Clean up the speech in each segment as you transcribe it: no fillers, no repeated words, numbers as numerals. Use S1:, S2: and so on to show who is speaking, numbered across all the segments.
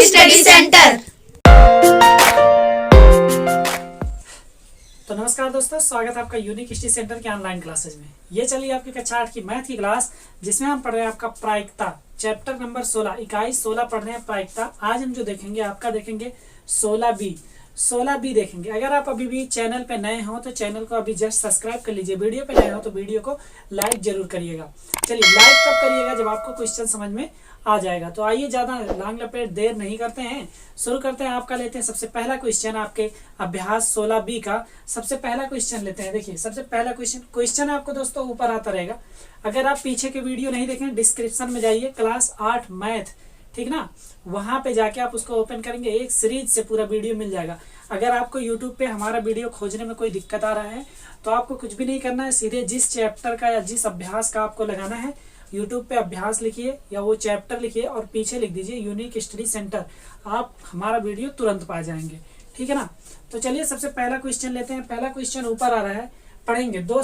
S1: Study centre.
S2: तो नमस्कार दोस्तों, स्वागत है आपका यूनिक स्टडी सेंटर के ऑनलाइन क्लासेज में। ये चलिए आपकी कक्षा 8 की मैथ की क्लास, जिसमें हम पढ़ रहे हैं आपका प्रायिकता चैप्टर नंबर 16 इकाई 16 पढ़ रहे हैं प्रायिकता। आज हम जो देखेंगे आपका देखेंगे 16B देखेंगे। अगर आप अभी भी चैनल पे नए हो तो चैनल को अभी जस्ट सब्सक्राइब कर लीजिए। वीडियो पे नए हो तो वीडियो को लाइक जरूर करिएगा। चलिए, लाइक कब करिएगा? जब आपको क्वेश्चन समझ में आ जाएगा। तो आइए, ज्यादा लांग लपेट देर नहीं करते हैं, शुरू करते हैं। आपका लेते हैं सबसे पहला क्वेश्चन, आपके अभ्यास 16B का सबसे पहला क्वेश्चन लेते हैं। देखिए, सबसे पहला क्वेश्चन आपको दोस्तों ऊपर आता रहेगा। अगर आप पीछे के वीडियो नहीं देखें, डिस्क्रिप्शन में जाइए, क्लास 8 मैथ, ठीक ना, वहां पे जाके आप उसको ओपन करेंगे, एक सीरीज से पूरा वीडियो मिल जाएगा। अगर आपको यूट्यूब पे हमारा वीडियो खोजने में कोई दिक्कत आ रहा है तो आपको कुछ भी नहीं करना है, सीधे जिस चैप्टर का या जिस अभ्यास का आपको लगाना है, यूट्यूब पे अभ्यास लिखिए या वो चैप्टर लिखिए और पीछे लिख दीजिए यूनिक स्टडी सेंटर। आप हमारा वीडियो तुरंत पा जाएंगे, ठीक है ना। तो चलिए सबसे पहला क्वेश्चन लेते हैं। पहला क्वेश्चन ऊपर आ रहा है, पढ़ेंगे। दो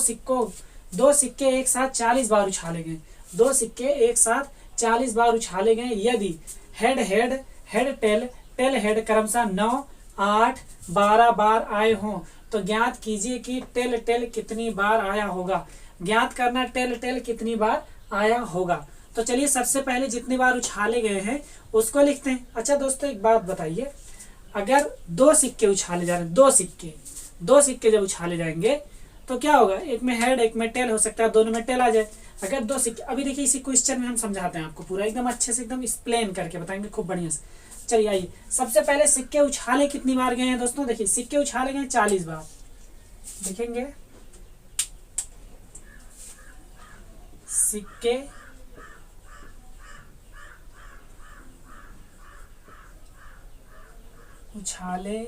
S2: सिक्के एक साथ 40 बार उछाले गए। दो सिक्के एक साथ 40 बार उछाले गए यदि head head head tail tail head क्रमशः 9, 8, 12 बार आए हों तो ज्ञात कीजिए कि टेल टेल कितनी बार आया होगा। ज्ञात करना टेल टेल कितनी बार आया होगा। तो चलिए, सबसे पहले जितनी बार उछाले गए हैं उसको लिखते हैं। अच्छा दोस्तों, एक बात बताइए, अगर दो सिक्के उछाले जा रहे हैं, दो सिक्के जब उछाले जाएंगे तो क्या होगा? एक में हेड एक में टेल हो सकता है, दोनों में टेल आ जाए। अगर दो सिक्के, अभी देखिए इसी क्वेश्चन में हम समझाते हैं आपको पूरा एकदम अच्छे से, एकदम एक्सप्लेन करके बताएंगे खूब बढ़िया से। चलिए आइए, सबसे पहले सिक्के उछाले कितनी बार गए हैं दोस्तों? देखिए, सिक्के उछाले गए 40 बार। देखेंगे, सिक्के उछाले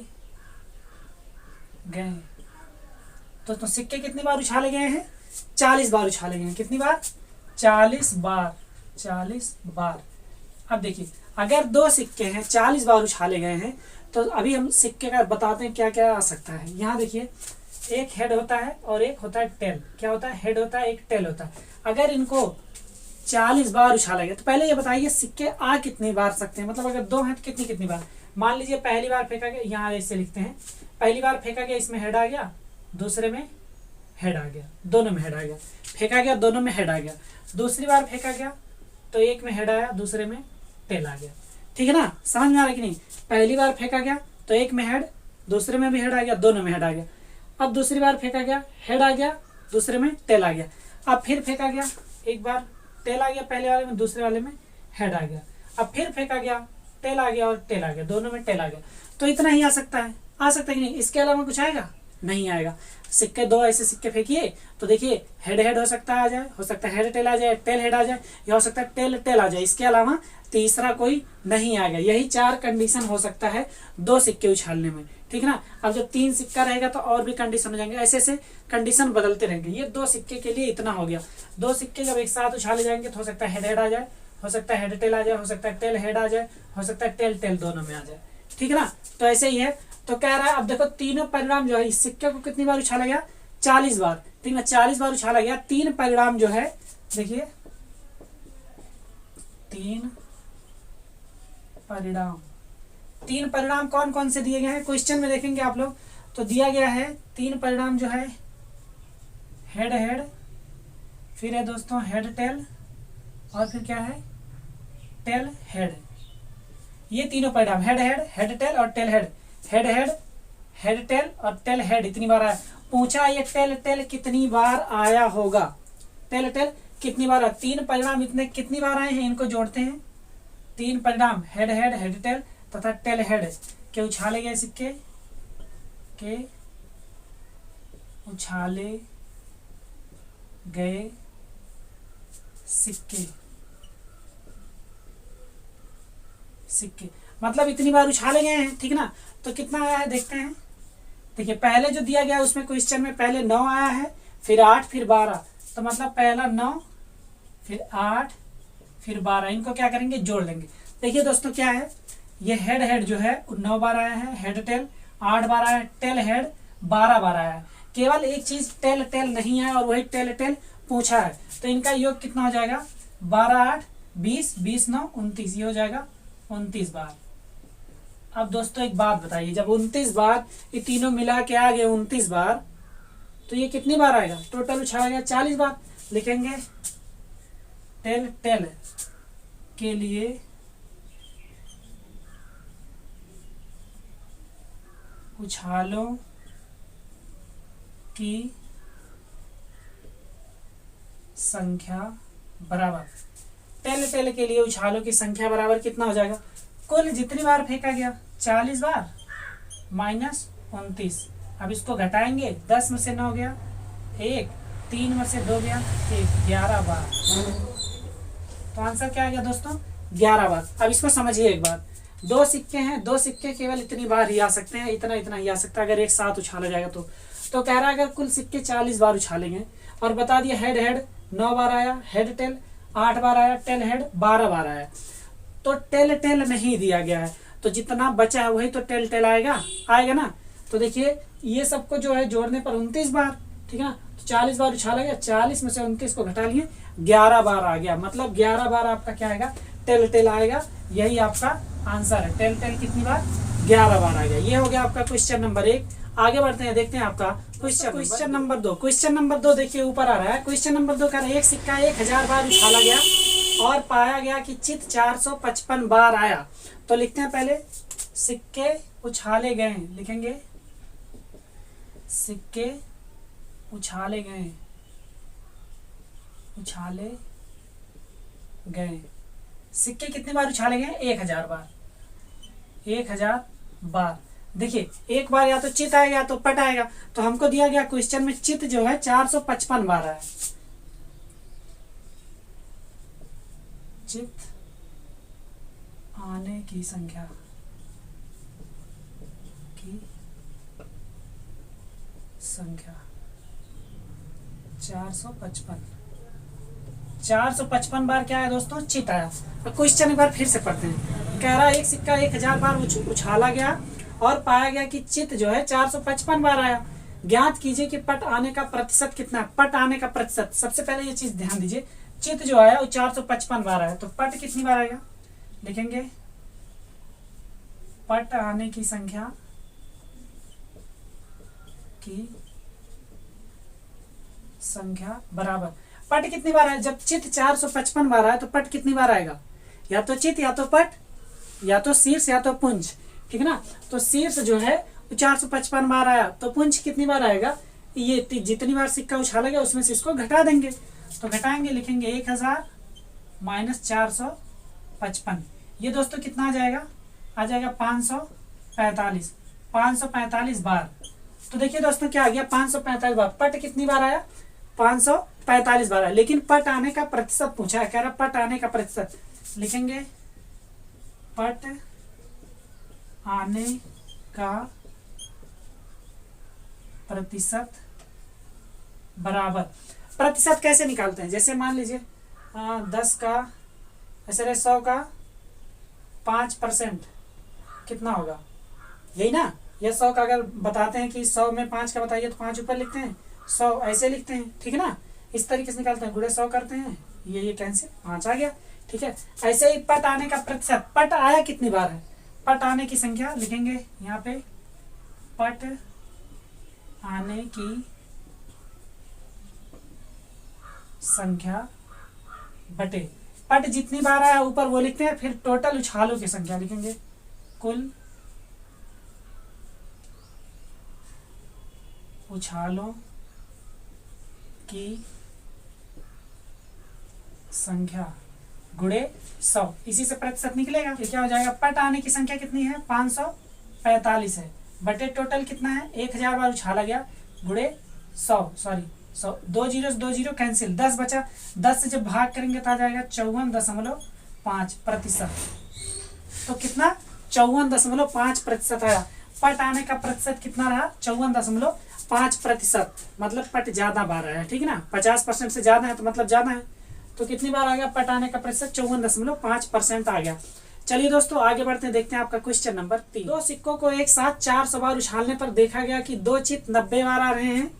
S2: गए तो सिक्के कितनी बार उछाले गए हैं? 40 बार उछाले गए हैं। कितनी बार? 40 बार। 40 बार। अब देखिए, अगर दो सिक्के हैं 40 बार उछाले गए हैं तो अभी हम सिक्के का बताते हैं क्या क्या आ सकता है। यहाँ देखिए, एक हेड होता है और एक होता है टेल। क्या होता है? हेड होता है, एक टेल होता है। अगर इनको 40 बार उछाला गया तो पहले ये बताइए सिक्के आ कितनी बार सकते हैं? मतलब अगर दो हैं तो कितनी बार? मान लीजिए पहली बार फेंका गया, यहाँ ऐसे लिखते हैं, पहली बार फेंका गया, इसमें हेड आ गया, दूसरे में हेड आ गया, दोनों में हेड आ गया। फेंका गया, दोनों में हेड आ गया। दूसरी बार फेंका गया तो एक में हेड आया, दूसरे में टेल आ गया। ठीक है ना? समझ में आ रहा है कि नहीं? पहली बार फेंका गया तो एक में हेड, दूसरे में भी हेड आ गया, दोनों में हेड आ गया। अब दूसरी बार फेंका गया, हेड आ गया, दूसरे में टेल आ गया। अब फिर फेंका गया, एक बार टेल आ गया पहले वाले में, दूसरे वाले में हेड आ गया। अब फिर फेंका गया, टेल आ गया और टेल आ गया, दोनों में टेल आ गया। तो इतना ही आ सकता है। आ सकता है कि नहीं? इसके अलावा कुछ आएगा? नहीं आएगा। सिक्के, दो ऐसे सिक्के फेंकिए तो देखिए, हेड हेड हो सकता है, आ जाए, हो सकता है हेड टेल आ जाए, टेल हेड आ जाए, या हो सकता है टेल टेल आ जाए। इसके अलावा तीसरा कोई नहीं आएगा। यही 4 कंडीशन हो सकता है दो सिक्के उछालने में, ठीक है ना। अब जब 3 सिक्का रहेगा तो और भी कंडीशन हो जाएंगे, ऐसे ऐसे कंडीशन बदलते रहेंगे। ये दो सिक्के के लिए इतना हो गया। दो सिक्के जब एक साथ उछाले जाएंगे तो हो सकता है हेड हेड आ जाए, हो सकता है हेड टेल आ जाए, हो सकता है टेल हेड आ जाए, हो सकता है टेल टेल दोनों में आ जाए, ठीक है ना। तो ऐसे ही है। तो कह रहा है, अब देखो तीनों परिणाम जो है, इस सिक्के को कितनी बार उछाला गया? 40 बार। ठीक है, 40 बार उछाला गया। 3 परिणाम जो है, देखिए 3 परिणाम कौन कौन से दिए गए हैं क्वेश्चन में देखेंगे आप लोग। तो दिया गया है 3 परिणाम जो है, हेड हेड, फिर है दोस्तों हेड टेल, और फिर क्या है? Tail head. ये तीनों परिणाम, हेड हेड, हेड टेल और tail head. Head head, head tail और टेल हेड इतनी बार आया। पूछा ये टेल टेल कितनी बार आया होगा? टेल टेल कितनी बार? 3 परिणाम इतने कितनी बार आए हैं, इनको जोड़ते हैं। 3 परिणाम, हेड हेड, हेड टेल तथा टेल हेड के उछाले गए सिक्के, के उछाले गए सिक्के मतलब इतनी बार उछाले गए हैं, ठीक ना। तो कितना आया है देखते हैं। देखिए, पहले जो दिया गया उसमें क्वेश्चन में पहले 9 आया है, फिर 8, फिर 12। तो मतलब पहला 9, फिर 8, फिर 12, इनको क्या करेंगे? जोड़ लेंगे। देखिए दोस्तों, क्या है, ये हेड हेड जो है 9 बार आया है, हेड टेल 8 बार आया है, टेल हेड 12 बार आया है। केवल एक चीज टेल टेल नहीं आया और वही टेल टेल पूछा है। तो इनका योग कितना हो जाएगा? 12 8 20, 20 9 29, ये हो जाएगा 29 बार। अब दोस्तों एक बात बताइए, जब 29 बार ये तीनों मिला के आ गए 29 बार, तो ये कितनी बार आएगा? टोटल उछाला गया 40 बार। लिखेंगे टेल टेल के लिए उछालों की संख्या बराबर, टेल टेल के लिए उछालों की संख्या बराबर कितना हो जाएगा? कुल जितनी बार फेंका गया 40 बार माइनस 29। अब इसको घटाएंगे, 10 में से 9 गया 1, 3 में से 2 गया 1, 11 बार। तो आंसर क्या आ गया दोस्तों? 11 बार। अब इसको समझिए एक बार, 2 सिक्के हैं, 2 सिक्के केवल इतनी बार ही आ सकते हैं, इतना इतना ही आ सकता है अगर एक साथ उछाला जाएगा तो कह रहा है अगर कुल सिक्के 40 बार उछालेंगे, और बता दिया हेड हेड 9 बार आया, हेड टेल 8 बार आया, टेल हेड 12 बार आया, तो टेल टेल नहीं दिया गया है, तो जितना बचा है वही तो टेल टेल आएगा ना। तो देखिए ये सबको जो है जोड़ने पर 29 बार, ठीक है ना, तो 40 बार उछाला गया, 40 में से 29 को घटा लिए 11 बार आ गया, मतलब 11 बार आपका क्या आएगा? टेल टेल आएगा। यही आपका आंसर है, टेल टेल कितनी बार? 11 बार आ गया। ये हो गया आपका क्वेश्चन नंबर 1। आगे बढ़ते हैं, देखते हैं आपका क्वेश्चन नंबर 2। क्वेश्चन नंबर 2 देखिए ऊपर आ रहा है। क्वेश्चन नंबर 2 का एक सिक्का 1000 बार उछाला गया और पाया गया कि चित 455 बार आया। तो लिखते हैं पहले सिक्के उछाले गए, लिखेंगे सिक्के उछाले गए, उछाले गए। सिक्के कितनी बार उछाले गए? 1000 बार, 1000 बार। देखिए एक बार या तो चित आएगा या तो पट आएगा, तो हमको दिया गया क्वेश्चन में चित जो है 455 बार है। चित आने की संख्या की संख्या 455 बार क्या है दोस्तों? चित आया। क्वेश्चन एक बार फिर से पढ़ते हैं। कह रहा है एक सिक्का 1000 बार उछाला गया और पाया गया कि चित जो है 455 बार आया। ज्ञात कीजिए कि पट आने का प्रतिशत कितना है। पट आने का प्रतिशत, सबसे पहले ये चीज ध्यान दीजिए, चित जो आया वो 455 बार आया, तो पट कितनी बार आएगा? लिखेंगे पट आने की संख्या की संख्या बराबर, पट कितनी बार आया? जब चित 455 बार आया तो पट कितनी बार आएगा? या तो चित या तो पट या तो शीर्ष या तो पुंज, ठीक है ना। तो शीर्ष जो है 455 बार आया, तो पुंज कितनी बार आएगा? ये जितनी बार सिक्का उछाला गया उसमें से इसको घटा देंगे, तो घटाएंगे, लिखेंगे 1000 माइनस 455। ये दोस्तों कितना आ जाएगा? आ जाएगा 545 बार। तो देखिए दोस्तों क्या आ गया? 545 बार। पट कितनी बार आया? 545 बार आया। लेकिन पट आने का प्रतिशत पूछा है, कह रहा पट आने का प्रतिशत, लिखेंगे पट आने का प्रतिशत बराबर। प्रतिशत कैसे निकालते हैं? जैसे मान लीजिए 10 का ऐसे 100 का 5% कितना होगा? यही ना। ये 100 का अगर बताते हैं कि 100 में 5 का बताइए तो 5 ऊपर लिखते हैं, 100 ऐसे लिखते हैं, ठीक है ना। इस तरीके से निकालते हैं, गुणे 100 करते हैं, ये कैंसिल, 5 आ गया, ठीक है। ऐसे ही पट आने का प्रतिशत, पट आया कितनी बार है? पट आने की संख्या लिखेंगे यहाँ पे, पट आने की संख्या बटे पट जितनी बार आया ऊपर वो लिखते हैं, फिर टोटल उछालों की संख्या लिखेंगे, कुल उछालों की संख्या गुणे 100। इसी से प्रतिशत निकलेगा, फिर क्या हो जाएगा? पट आने की संख्या कितनी है? 545 है, बटे टोटल कितना है? 1000 बार उछाला गया, गुणे 100 2 जीरो कैंसिल, 10 बचा। 10 से जब भाग करेंगे तो आ जाएगा 54.5%। तो कितना? 54.5% आया। पट आने का प्रतिशत कितना रहा? 54.5%। मतलब पट ज्यादा बार आया, ठीक है ना। 50% से ज्यादा है तो मतलब ज्यादा है। तो कितनी बार आ गया पट आने का प्रतिशत? 54.5% आ गया। चलिए दोस्तों आगे बढ़ते हैं, देखते हैं आपका क्वेश्चन नंबर 3। दो सिक्कों को एक साथ 400 बार उछालने पर देखा गया कि दो चित 90 बार आ रहे हैं,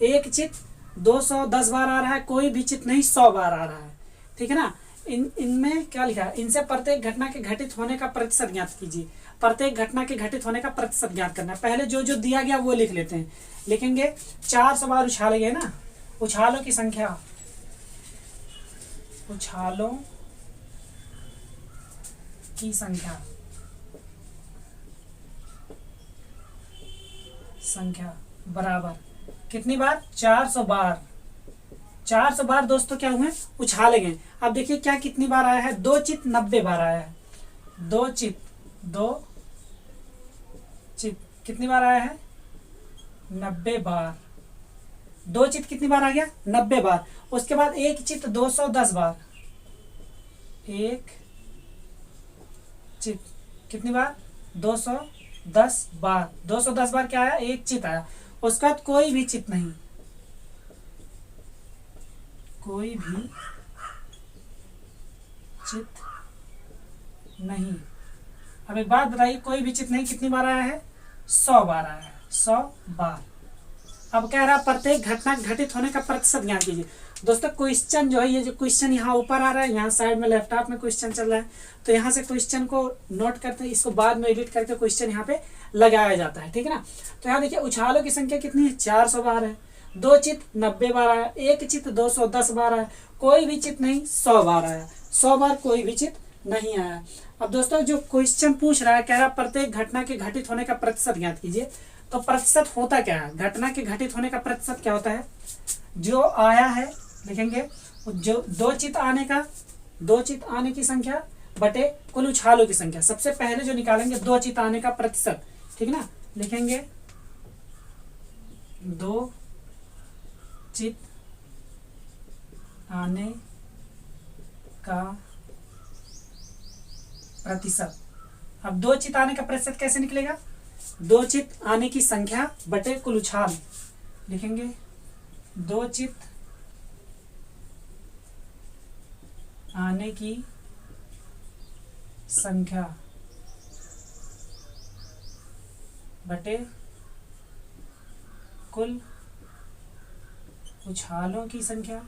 S2: एक चित 210 बार आ रहा है, कोई भी चित नहीं 100 बार आ रहा है, ठीक है ना। इनमें क्या लिखा है, इनसे प्रत्येक घटना के घटित होने का प्रतिशत ज्ञात कीजिए। प्रत्येक घटना के घटित होने का प्रतिशत ज्ञात करना है। पहले जो जो दिया गया वो लिख लेते हैं। लिखेंगे 400 बार उछाले गए ना, उछालों की संख्या, उछालों की संख्या बराबर कितनी बार, 400 बार। 400 बार दोस्तों क्या हुए, उछाले गए। अब देखिए क्या कितनी बार आया है, 2 चित 90 बार आया है। 2 चित कितनी बार आया है, 90 बार। 2 चित कितनी बार आ गया, 90 बार। उसके बाद 1 चित 210 बार। 1 चित कितनी बार, 210 बार। 210 बार क्या आया, 1 चित आया। उसके बाद कोई भी चित नहीं, कोई भी चित नहीं। अब एक बात बताइए, कोई भी चित नहीं कितनी बार आया है, 100 बार आया है, 100 बार। अब कह रहा प्रत्येक घटना घटित होने का प्रतिशत ज्ञात कीजिए। दोस्तों क्वेश्चन जो है, ये जो क्वेश्चन यहाँ ऊपर आ रहा है, यहाँ साइड में लैपटॉप में क्वेश्चन चल रहा है, तो यहाँ से क्वेश्चन को नोट करते हैं, इसको बाद में एडिट करके क्वेश्चन यहाँ पे लगाया जाता है, ठीक है ना। तो यहाँ देखिए उछालों की संख्या कितनी है, 400 बार है। 2 चित 90 बार आया, 1 चित 210 बार आया, कोई भी चित नहीं 100 बार आया। 100 बार कोई भी चित नहीं आया। अब दोस्तों जो क्वेश्चन पूछ रहा है, कह रहा प्रत्येक घटना के घटित होने का प्रतिशत ज्ञात कीजिए। तो प्रतिशत होता क्या है, घटना के घटित होने का प्रतिशत क्या होता है, जो आया है लिखेंगे, जो 2 चित आने का, 2 चित आने की संख्या बटे कुल उछालों की संख्या। सबसे पहले जो निकालेंगे 2 चित आने का प्रतिशत, ठीक ना। लिखेंगे 2 चित आने का प्रतिशत। अब 2 चित आने का प्रतिशत कैसे निकलेगा, 2 चित आने की संख्या बटे कुल उछाल। लिखेंगे 2 चित आने की संख्या बटे कुल उछालों की संख्या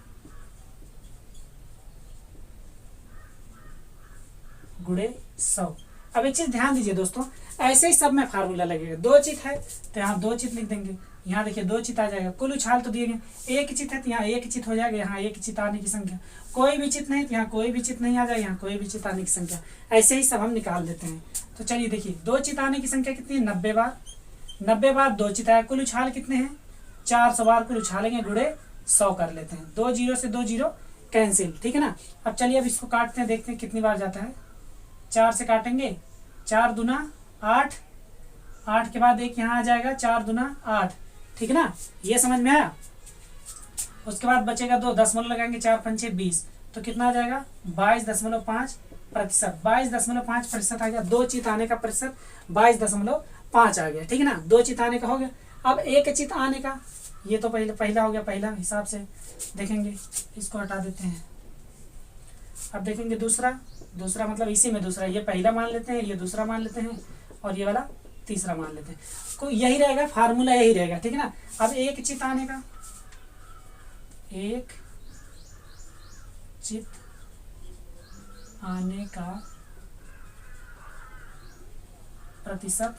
S2: गुणे 100। अब एक चीज ध्यान दीजिए दोस्तों, ऐसे ही सब में फार्मूला लगेगा। 2 चित है तो यहाँ 2 चित लिख देंगे, यहाँ देखिए 2 चित आ जाएगा। कुल उछाल तो दिए गए, 1 चित है तो यहाँ 1 चित हो जाएगा, यहाँ 1 चित आने की संख्या। कोई भी चित नहीं तो यहाँ कोई भी चित नहीं आ जाएगा, यहाँ कोई भी चित आने की संख्या। ऐसे ही सब हम निकाल देते हैं। तो चलिए देखिए 2 चित आने की संख्या कितनी है, 90 बार। 90 बार 2 चित आया। कुल उछाल कितने हैं, 400 बार। कुल उछालेंगे गुणे 100 कर लेते हैं। 2 जीरो से 2 जीरो कैंसिल, ठीक है ना। अब चलिए अब इसको काटते हैं, देखते हैं कितनी बार जाता है। 4 से काटेंगे, 4 दूना 8, 8 के बाद 1 यहाँ आ जाएगा, 4 दूना 8, ठीक है ना। ये समझ में आया। उसके बाद बचेगा 2, दशमलव लगाएंगे, 4 पंचे 20, तो कितना आ जाएगा 22.5%। 22.5% आ गया। 2 चित आने का प्रतिशत 22.5 आ गया, ठीक है ना। 2 चित आने का हो गया। अब 1 चित आने का, ये तो पहला हो गया, पहला हिसाब से देखेंगे, इसको हटा देते हैं। अब देखेंगे दूसरा मतलब इसी में दूसरा, ये पहला मान लेते हैं, ये दूसरा मान लेते हैं, और ये वाला तीसरा मान लेते हैं। को यही रहेगा, फार्मूला यही रहेगा, ठीक है ना। अब 1 चित आने का, 1 चित आने का प्रतिशत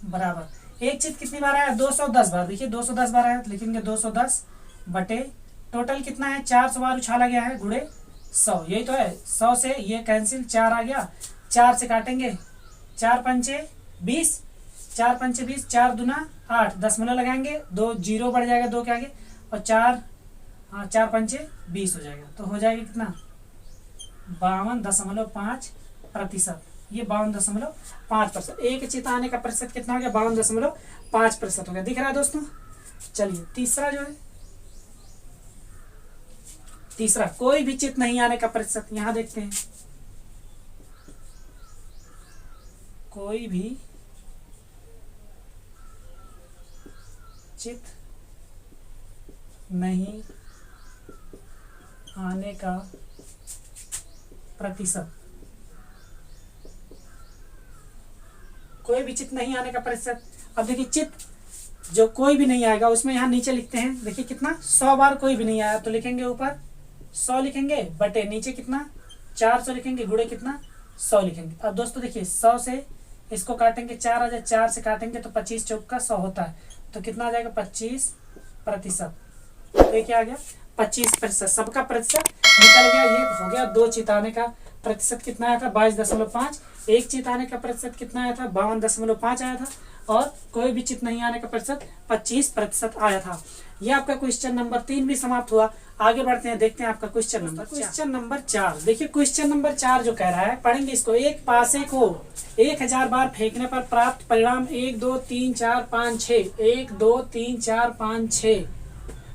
S2: बराबर 1 चित कितनी बार आया, 210 बार। देखिए 210 बार आया तो लिखेंगे 210 बटे टोटल कितना है, 400 बार उछाला गया है, गुणे 100। यही तो है। 100 से ये कैंसिल, 4 आ गया। 4 से काटेंगे, 4 पंचे 20, 4 पंचे 20, 4 दूना 8, दशमलव लगाएंगे, 2 जीरो बढ़ जाएगा 2 के आगे, और 4 पंचे 20 हो जाएगा। तो हो जाएगा कितना, 52.5%। ये 52.5%। 1 चित आने का प्रतिशत कितना हो गया, 52.5% हो गया। दिख रहा है दोस्तों। चलिए तीसरा जो है, तीसरा कोई भी चित नहीं आने का प्रतिशत। यहां देखते हैं, कोई भी चित नहीं आने का प्रतिशत। कोई भी चित नहीं आने का प्रतिशत। अब देखिए चित जो कोई भी नहीं आएगा उसमें यहां नीचे लिखते हैं, देखिए कितना, 100 बार कोई भी नहीं आया तो लिखेंगे ऊपर 100 लिखेंगे, बटे नीचे कितना 400 लिखेंगे, गुणे कितना 100 लिखेंगे। अब दोस्तों देखिए 100 से इसको काटेंगे 4 आ जाए, 4 से काटेंगे तो 25 चौक का 100 होता है, तो कितना आ जाएगा 25%। ये क्या आ गया 25%। सबका प्रतिशत निकल गया। ये हो गया 2 चिताने का प्रतिशत कितना आया था 22.5। एक चित आने का प्रतिशत कितना आया था 52.5 आया था। और कोई भी चित नहीं आने का प्रतिशत 25% आया था। ये आपका क्वेश्चन नंबर 3 भी समाप्त हुआ। आगे बढ़ते हैं, देखते हैं आपका क्वेश्चन नंबर 4। देखिए क्वेश्चन नंबर 4 जो कह रहा है, पढ़ेंगे इसको। एक पासे को 1000 बार फेंकने पर प्राप्त परिणाम 1 2 3 4 5 6 1 2 3 4 5 6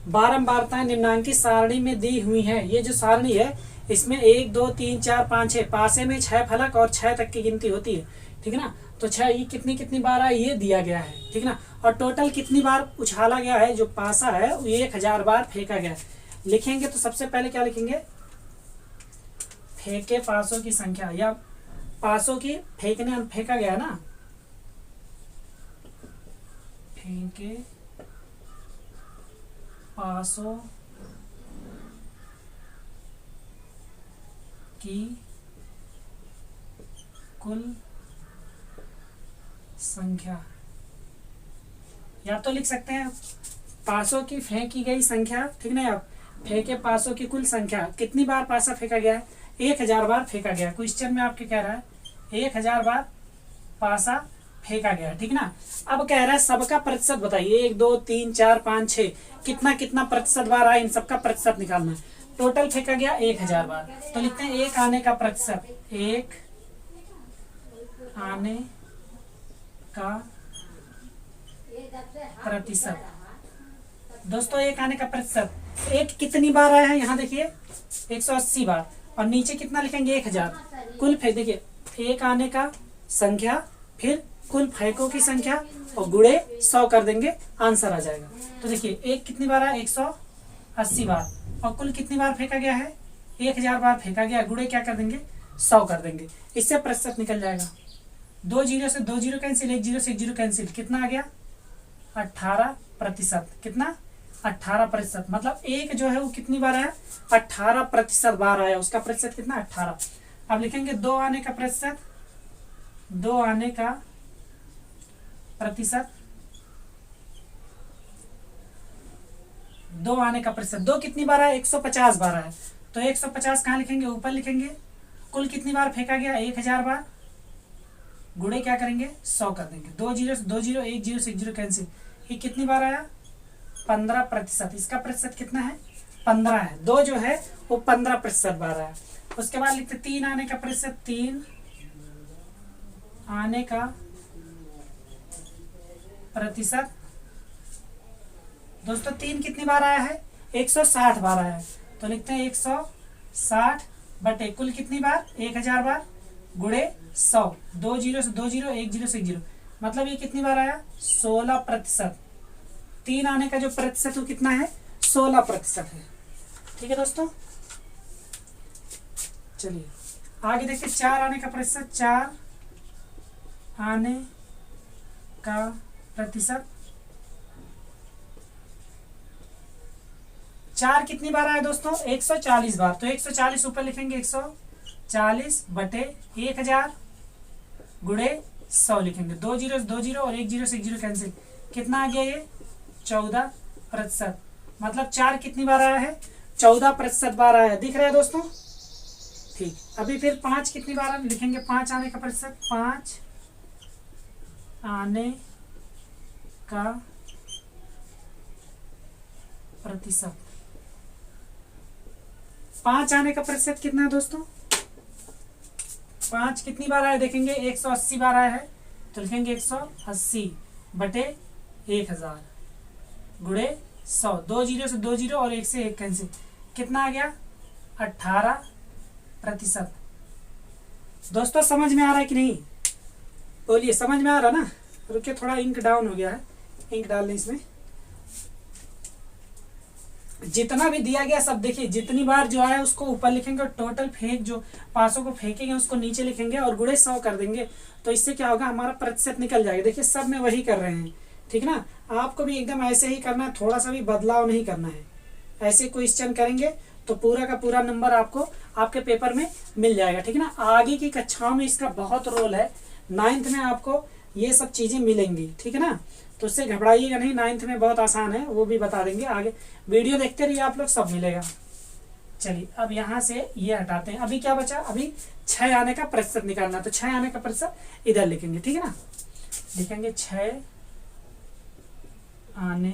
S2: बारंबारताएं निम्नांकित सारणी में दी हुई है। ये जो सारणी है इसमें 1 2 3 4 5 6 पासे में 6 फलक और 6 तक की गिनती होती है, ठीक है ना। तो 6 ये कितनी बार आए ये दिया गया है, ठीक ना। और टोटल कितनी बार उछाला गया है, जो पासा है वो 1000 बार फेंका गया है। लिखेंगे तो सबसे पहले क्या लिखेंगे, फेंके पासों की संख्या, या पासों की फेंका गया है ना, फेंके पासों की कुल संख्या। या तो लिख सकते हैं पासों की फेंकी गई संख्या, ठीक ना। आप फेंके पासों की कुल संख्या, कितनी बार पासा फेंका गया है 1000 बार फेंका गया। क्वेश्चन में आपके कह रहा है 1000 बार पासा फेंका गया, ठीक ना। अब कह रहा है सबका प्रतिशत बताइए, 1 2 3 4 5 6 कितना प्रतिशत बार आया, इन सबका प्रतिशत निकालना है। टोटल फेंका गया 1000 बार, तो लिखते हैं 1 आने का प्रतिशत, 1 आने का प्रतिशत। दोस्तों 1 आने का प्रतिशत, 1 कितनी बार आया है, यहाँ देखिए 180 बार, और नीचे कितना लिखेंगे 1000। कुल फेंक देखिए 1 आने का संख्या, फिर कुल फेंकों की संख्या और गुणे 100 कर देंगे, आंसर आ जाएगा। तो देखिए 1 कितनी बार आया 180 बार, और कुल कितनी बार फेंका गया है 1000 बार फेंका गया, गुणे क्या कर देंगे 100 कर देंगे, इससे प्रतिशत निकल जाएगा। 2 जीरो से 2 जीरो कैंसिल, 1 जीरो से 1 जीरो कैंसिल, कितना आ गया 18%। कितना 18%, मतलब 1 जो है वो कितनी बार आया 18% बार आया, उसका प्रतिशत कितना 18। अब लिखेंगे 2 आने का प्रतिशत, 2 आने का प्रतिशत, 2 आने का प्रतिशत। 2 कितनी बार आया 150 बार आया, तो 150 कहाँ लिखेंगे ऊपर लिखेंगे। कुल कितनी बार फेंका गया 1000 बार, गुणे क्या करेंगे 100 कर देंगे। 2 जीरो से 2 जीरो, 1 जीरो से 1 जीरो कैंसिल, ये कितनी बार आया 15%, इसका प्रतिशत कितना है 15 है। 2 जो है वो 15% बार आया। उसके बाद लिखते 3 आने का प्रतिशत, 3 आने का प्रतिशत। दोस्तों 3 कितनी बार आया है 160 बार आया है, तो लिखते हैं 160 बटे कुल कितनी बार 1000 बार, गुणे 100। 2 जीरो से 2 जीरो, 1 जीरो से 1 जीरो, मतलब ये कितनी बार आया 16%। 3 आने का जो प्रतिशत वो कितना है 16% है, ठीक है दोस्तों। चलिए आगे देखते 4 आने का प्रतिशत, 4 आने का प्रतिशत। 4 कितनी बार आया दोस्तों 140 बार, तो 140 ऊपर लिखेंगे 140 बटे 1000 गुणे 100 लिखेंगे। 2 जीरो से 2 जीरो और 1 जीरो से 1 जीरो कैंसिल, कितना आ गया ये 14%। मतलब 4 कितनी बार आया है 14% बार आया है, दिख रहा है दोस्तों। ठीक, अभी फिर 5 कितनी बार लिखेंगे, 5 आने का प्रतिशत, 5 आने का प्रतिशत। 5 आने का प्रतिशत कितना है दोस्तों, 5 कितनी बार आया देखेंगे 180 बार आया है, तो लिखेंगे 180 बटे 1000 गुणे 100। 2 जीरो से 2 जीरो और 1 से 1 कैंसिल, कितना आ गया 18%। दोस्तों समझ में आ रहा है कि नहीं, बोलिए समझ में आ रहा ना। रुकिए थोड़ा इंक डाउन हो गया है, इंक डाल दें इसमें। जितना भी दिया गया सब देखिए, जितनी बार जो आया उसको ऊपर लिखेंगे और टोटल फेंक जो पासों को फेंकेंगे उसको नीचे लिखेंगे और गुणे 100 कर देंगे, तो इससे क्या होगा हमारा प्रतिशत निकल जाएगा। देखिए सब में वही कर रहे हैं, ठीक ना। आपको भी एकदम ऐसे ही करना है, थोड़ा सा भी बदलाव नहीं करना है। ऐसे क्वेश्चन करेंगे तो पूरा का पूरा नंबर आपको आपके पेपर में मिल जाएगा, ठीक है ना। आगे की कक्षाओं में इसका बहुत रोल है, 9th में आपको ये सब चीजें मिलेंगी, ठीक है ना। तो उससे घबराइएगा नहीं, 9th में बहुत आसान है, वो भी बता देंगे आगे। वीडियो देखते रहिए आप लोग, सब मिलेगा। चलिए अब यहाँ से ये हटाते हैं। अभी क्या बचा, अभी 6 आने का प्रतिशत निकालना। तो 6 आने का प्रतिशत इधर लिखेंगे, ठीक है ना। लिखेंगे 6 आने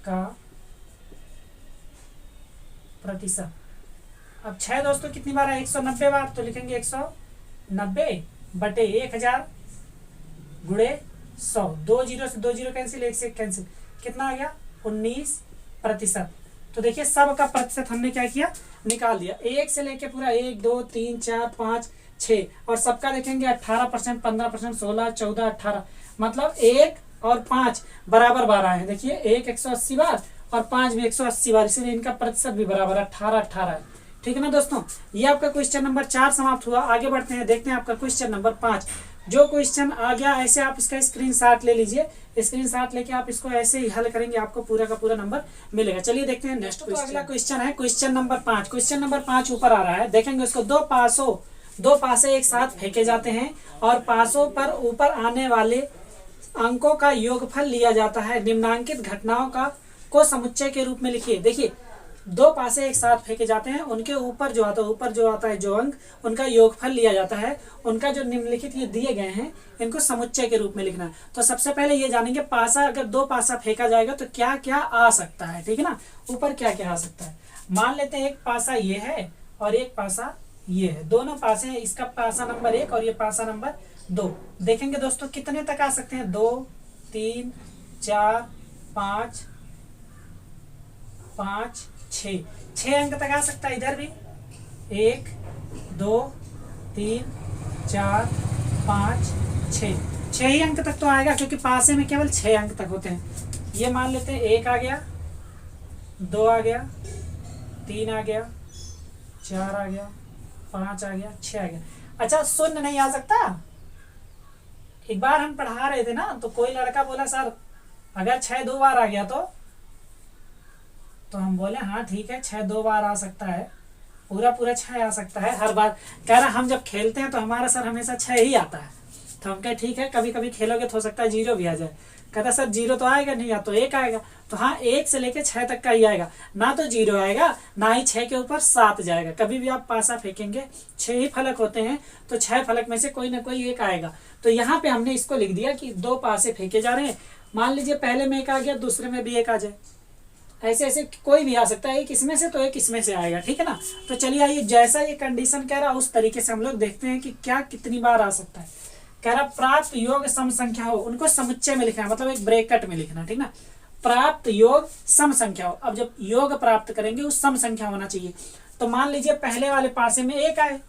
S2: का प्रतिशत। अब 6 दोस्तों कितनी बार है, 190 बार। तो लिखेंगे 190 बटे 1000 गुणे 100। 2 जीरो से 2 जीरो कैंसिल, 1 से कैंसिल, कितना आ गया 19%। तो देखिए सब का प्रतिशत हमने क्या किया, निकाल दिया। 1 से लेके पूरा 1 2 3 4 5 6 और सबका देखेंगे 18%, 15%, 16, 14, 18, मतलब 1 और 5 बराबर बार आए हैं। देखिए 1 180 बार और 5 भी 180 बार, इसलिए इनका प्रतिशत भी बराबर 18 है, ठीक है ना दोस्तों। ये आपका क्वेश्चन नंबर 4 समाप्त हुआ। आगे बढ़ते हैं, देखते हैं आपका क्वेश्चन नंबर 5। जो क्वेश्चन आ गया ऐसे आप इसका स्क्रीनशॉट ले लीजिए। स्क्रीनशॉट लेके आप इसको ऐसे ही हल करेंगे, आपको पूरा का पूरा नंबर मिलेगा। चलिए देखते हैं नेक्स्ट क्वेश्चन। अगला क्वेश्चन है क्वेश्चन नंबर 5। क्वेश्चन नंबर 5 ऊपर आ रहा है, देखेंगे उसको। दो पासे एक साथ फेंके जाते हैं और पासों पर ऊपर आने वाले अंकों का योगफल लिया जाता है। निम्नांकित घटनाओं को समुच्चय के रूप में लिखिए। देखिए 2 पासे एक साथ फेंके जाते हैं, उनके ऊपर जो आता है जो अंक, उनका योगफल लिया जाता है। उनका जो निम्नलिखित ये दिए गए हैं, इनको समुच्चय के रूप में लिखना है। तो सबसे पहले ये जानेंगे पासा, अगर 2 पासा फेंका जाएगा तो क्या क्या आ सकता है, ठीक है ना। ऊपर क्या क्या आ सकता है, मान लेते हैं एक पासा ये है और एक पासा ये है, दोनों पासे हैं। इसका पासा नंबर 1 और ये पासा नंबर 2। देखेंगे दोस्तों कितने तक आ सकते हैं, 2 3 4 5 5 6 अंक तक आ सकता है। इधर भी 1 2 3 4 5 6 ही अंक तक तो आएगा, क्योंकि पासे में केवल 6 अंक तक होते हैं। ये मान लेते हैं 1 आ गया, 2 आ गया, 3 आ गया, 4 आ गया, 5 आ गया, 6 आ गया। अच्छा शून्य नहीं आ सकता। एक बार हम पढ़ा रहे थे ना, तो कोई लड़का बोला सर अगर 6 2 बार आ गया तो हम बोले हाँ ठीक है, 6 2 बार आ सकता है, पूरा 6 आ सकता है हर बार। कह रहा हम जब खेलते हैं तो हमारा सर हमेशा 6 ही आता है। तो हम कहे ठीक है, कभी कभी खेलोगे तो हो सकता है 0 भी आ जाए। कहता सर 0 तो आएगा नहीं, या तो 1 आएगा। तो हाँ 1 से लेके 6 तक का ही आएगा, ना तो 0 आएगा ना ही 6 के ऊपर 7 जाएगा। कभी भी आप पासा फेंकेंगे, 6 ही फलक होते हैं, तो 6 फलक में से कोई ना कोई एक आएगा। तो यहाँ पे हमने इसको लिख दिया कि 2 पासे फेंके जा रहे हैं। मान लीजिए पहले में 1 आ गया, दूसरे में भी 1 आ जाए, ऐसे ऐसे कोई भी आ सकता है। एक इसमें से तो एक इसमें से आएगा, ठीक है ना। तो चलिए आइए, जैसा ये कंडीशन कह रहा उस तरीके से हम लोग देखते हैं कि क्या कितनी बार आ सकता है। कह रहा प्राप्त योग सम संख्या हो, उनको समुच्चय में लिखना है, मतलब एक ब्रैकेट में लिखना, ठीक ना। प्राप्त योग सम संख्या हो। अब जब योग प्राप्त करेंगे उस सम संख्या होना चाहिए। तो मान लीजिए पहले वाले पासे में 1 आए,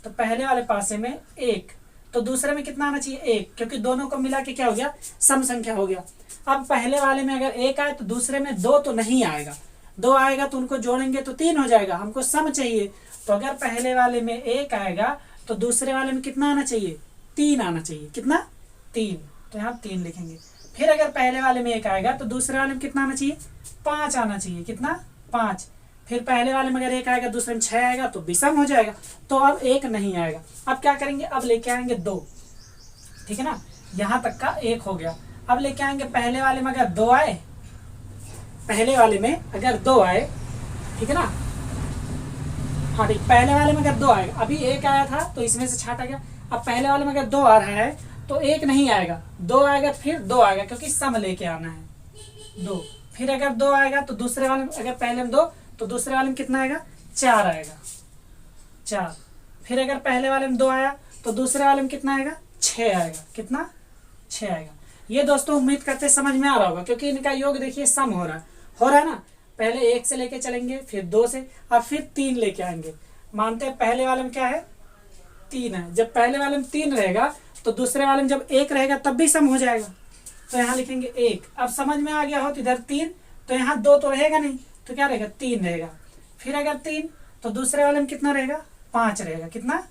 S2: तो पहले वाले पासे में 1, तो दूसरे में कितना आना चाहिए 1, क्योंकि दोनों को मिला के क्या हो गया, सम संख्या हो गया। अब पहले वाले में अगर 1 आए तो दूसरे में 2 तो नहीं आएगा, 2 आएगा तो उनको जोड़ेंगे तो 3 हो जाएगा। हमको सम चाहिए, तो अगर पहले वाले में 1 आएगा तो दूसरे वाले में कितना आना चाहिए, 3 आना चाहिए। कितना, 3। तो यहाँ 3 लिखेंगे। फिर अगर पहले वाले में 1 आएगा तो दूसरे वाले में कितना आना चाहिए, 5 आना चाहिए। कितना, 5। फिर पहले वाले में अगर 1 आएगा, दूसरे में 6 आएगा तो विषम हो जाएगा, तो अब 1 नहीं आएगा। अब क्या करेंगे, अब लेके आएंगे 2, ठीक है ना। यहाँ तक का 1 हो गया। अब लेके आएंगे पहले वाले में अगर 2 आए, पहले वाले में अगर 2 आए, ठीक है ना। हाँ ठीक, पहले वाले में अगर 2 आएगा, अभी 1 आया था तो इसमें से छाटा गया। अब पहले वाले में अगर 2 आ रहा है तो 1 नहीं आएगा, 2 आएगा, फिर 2 आएगा, क्योंकि सम लेके आना है 2। फिर अगर 2 आएगा तो दूसरे वाले में, अगर पहले में 2 तो दूसरे वाले में कितना आएगा, 4 आएगा, 4। फिर अगर पहले वाले में 2 आया तो दूसरे वाले में कितना आएगा, 6 आएगा। कितना, 6 आएगा। ये दोस्तों उम्मीद करते समझ में आ रहा होगा, क्योंकि इनका योग देखिए सम हो रहा है ना। पहले 1 से लेके चलेंगे, फिर 2 से, अब फिर 3 लेके आएंगे। मानते हैं पहले वाले में क्या है, 3 है। जब पहले वाले में 3 रहेगा तो दूसरे वाले में जब 1 रहेगा तब भी सम हो जाएगा। तो यहाँ लिखेंगे 1। अब समझ में आ गया हो तो इधर 3, तो यहाँ 2 तो रहेगा नहीं, तो क्या रहेगा, 3 रहेगा। फिर अगर 3 तो दूसरे वाले में कितना रहेगा, 5 रहेगा। कितना,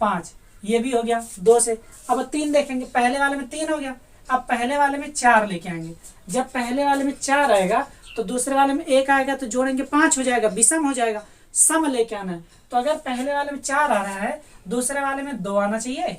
S2: 5। ये भी हो गया 2 से। अब 3 देखेंगे, पहले वाले में 3 हो गया, अब पहले वाले में 4 लेके आएंगे। जब पहले वाले में 4 आएगा तो दूसरे वाले में 1 आएगा तो जोड़ेंगे 5 हो जाएगा, विषम हो जाएगा, सम लेके आना है। तो अगर पहले वाले में 4 आ रहा है, दूसरे वाले में 2 आना चाहिए।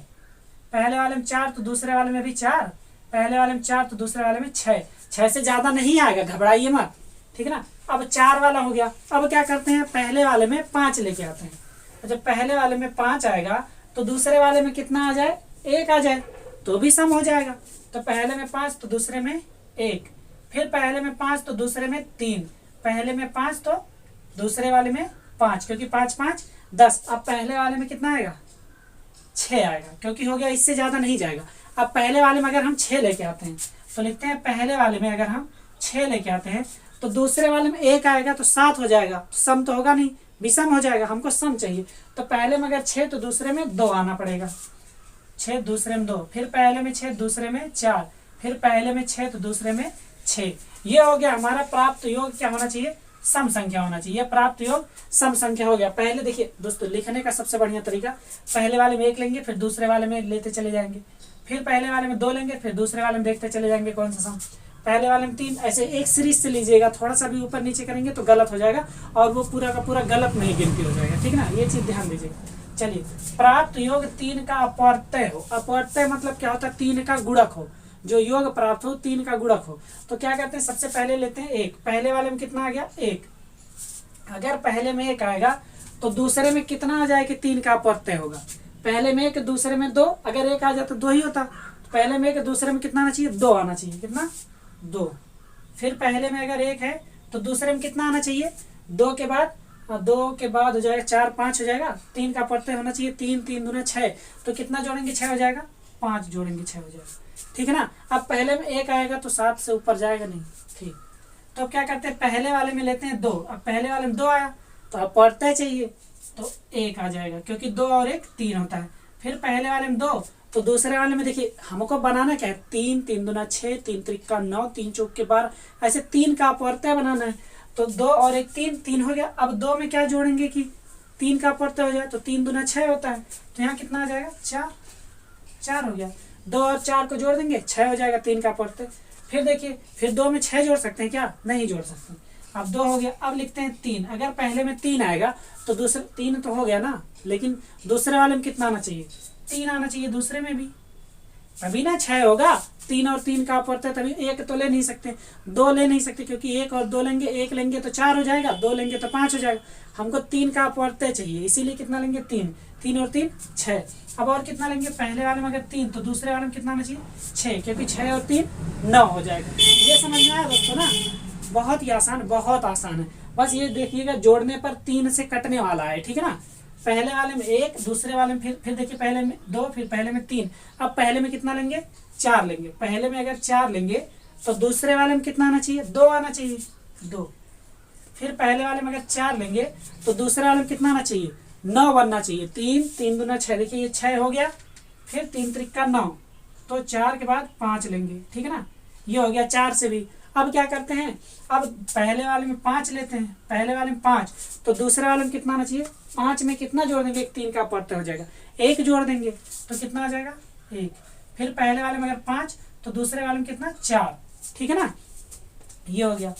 S2: पहले वाले में 4 तो दूसरे वाले में भी 4, पहले वाले में 4 तो दूसरे वाले में 6, 6 से ज्यादा नहीं आएगा, घबराइए मत, ठीक है ना। अब 4 वाला हो गया। अब क्या करते हैं, पहले वाले में 5 लेके आते हैं। जब पहले वाले में 5 आएगा तो दूसरे वाले में कितना आ जाए, 1 आ जाए, तो भी सम हो जाएगा। तो पहले में 5 तो दूसरे में 1, फिर पहले में 5 तो दूसरे में 3, पहले में 5 तो दूसरे वाले में 5, क्योंकि 5 5 10। अब पहले वाले में कितना आएगा, 6 आएगा, क्योंकि हो गया, इससे ज्यादा नहीं जाएगा। अब पहले वाले में अगर हम 6 लेके आते हैं तो लिखते हैं पहले वाले में अगर हम 6 लेके आते हैं तो दूसरे वाले में 1 आएगा तो 7 हो जाएगा, तो सम तो होगा नहीं, विषम हो जाएगा, हमको सम चाहिए। तो पहले में अगर 6 तो दूसरे में 2 आना पड़ेगा, 6 दूसरे में 2, फिर पहले में 6 दूसरे में 4, फिर पहले में 6 तो दूसरे में 6। ये हो गया हमारा प्राप्त योग क्या होना चाहिए, सम संख्या होना चाहिए। प्राप्त योग सम संख्या हो गया। पहले देखिए दोस्तों, लिखने का सबसे बढ़िया तरीका, पहले वाले में 1 लेंगे, फिर दूसरे वाले में लेते चले जाएंगे, फिर पहले वाले में 2 लेंगे, फिर दूसरे वाले में देखते चले जाएंगे कौन सा सम, पहले वाले में 3, ऐसे एक सीरीज से लीजिएगा। थोड़ा सा भी ऊपर नीचे करेंगे तो गलत हो जाएगा और वो पूरा का पूरा गलत नहीं गिनती हो जाएगा, ठीक ना, ये चीज ध्यान दीजिएगा। चलिए, प्राप्त योग 3 का अपवर्तय हो। अपवर्तय मतलब क्या होता है, 3 का गुणक हो। जो योग प्राप्त हो 3 का गुणक हो। तो क्या करते हैं, सबसे पहले लेते हैं 1, पहले वाले में कितना आ गया, 1। अगर पहले में 1 आएगा तो दूसरे में कितना आ जाए कि 3 का अपवर्तय होगा। पहले में 1, दूसरे में 2, अगर 1 आ जाए तो 2 ही होता। तो पहले में 1, दूसरे में कितना आना चाहिए, 2 आना चाहिए, कितना, 2। फिर पहले में अगर 1 है तो दूसरे में कितना आना चाहिए, 2 के बाद, 2 के बाद हो जाएगा 4 5 हो जाएगा, 3 का अपवर्तय होना चाहिए, 3 3 दूना 6, तो कितना जोड़ेंगे, 6 हो जाएगा, 5 जोड़ेंगे 6 हो जाएगा, ठीक है ना। अब पहले में 1 आएगा तो 7 से ऊपर जाएगा नहीं, ठीक। तो क्या करते हैं, पहले वाले में लेते हैं 2। अब पहले वाले में 2 आया तो अपवर्तय चाहिए, तो 1 आ जाएगा, क्योंकि 2 और 1 3 होता है। फिर पहले वाले में 2, तो दूसरे वाले में देखिए हमको बनाना क्या है, 3 3 दूना 6, 3 त्रिका 9, 3 चौक के 12, ऐसे 3 का अपवर्तय बनाना है। तो 2 और 1 3, 3 हो गया। अब 2 में क्या जोड़ेंगे कि 3 का अपवर्तय हो जाए, तो 3 दूना 6 होता है, तो यहाँ कितना आ जाएगा, 4 4 हो गया। 2 और 4 को जोड़ देंगे, 6 हो जाएगा 3 का अपवर्तय। फिर देखिए, फिर 2 में 6 जोड़ सकते हैं क्या, नहीं जोड़ सकते। अब 2 हो गया। अब लिखते हैं 3। अगर पहले में 3 आएगा तो दूसरे 3 तो हो गया ना, लेकिन दूसरे वाले में कितना आना चाहिए, 3 आना चाहिए दूसरे में भी, तभी ना 6 होगा। 3 और 3 का अपवर्तय, तभी 1 तो ले नहीं सकते, 2 ले नहीं सकते, क्योंकि 1 और 2 लेंगे, 1 लेंगे तो 4 हो जाएगा, 2 लेंगे तो 5 हो जाएगा। हमको 3 का अपवर्तय चाहिए, इसीलिए कितना लेंगे, 3, 3 और 3 6। अब और कितना लेंगे, पहले वाले में अगर 3 तो दूसरे वाले में कितना आना चाहिए, 6, क्योंकि 6 और 3 9 हो जाएगा। ये समझ में आया दोस्तों ना, बहुत ही आसान, बहुत आसान है। बस ये देखिएगा, जोड़ने पर 3 से कटने वाला है, ठीक है ना। पहले वाले में 1, दूसरे वाले में फिर देखिए पहले में 2, फिर पहले में 3। अब पहले में कितना लेंगे, 4 लेंगे। पहले में अगर 4 लेंगे तो दूसरे वाले में कितना आना चाहिए, 2 आना चाहिए, 2। फिर पहले वाले में अगर 4 लेंगे तो दूसरे वाले में कितना आना चाहिए, 9 बनना चाहिए। 3 3 दूना 6, देखिए ये 6 हो गया। फिर 3 त्रिका 9, तो 4 के बाद 5 लेंगे, ठीक है ना, ये हो गया 4 से भी। अब क्या करते हैं, अब पहले वाले में 5 लेते हैं, पहले वाले में 5, तो दूसरे वाले में कितना आना चाहिए, 5 में कितना जोड़ देंगे, 3 का अपवर्तय हो जाएगा, 1 जोड़ देंगे तो कितना आ जाएगा, 1। फिर पहले वाले में अगर 5 तो दूसरे वाले में कितना, 4, ठीक है ना, ये हो गया।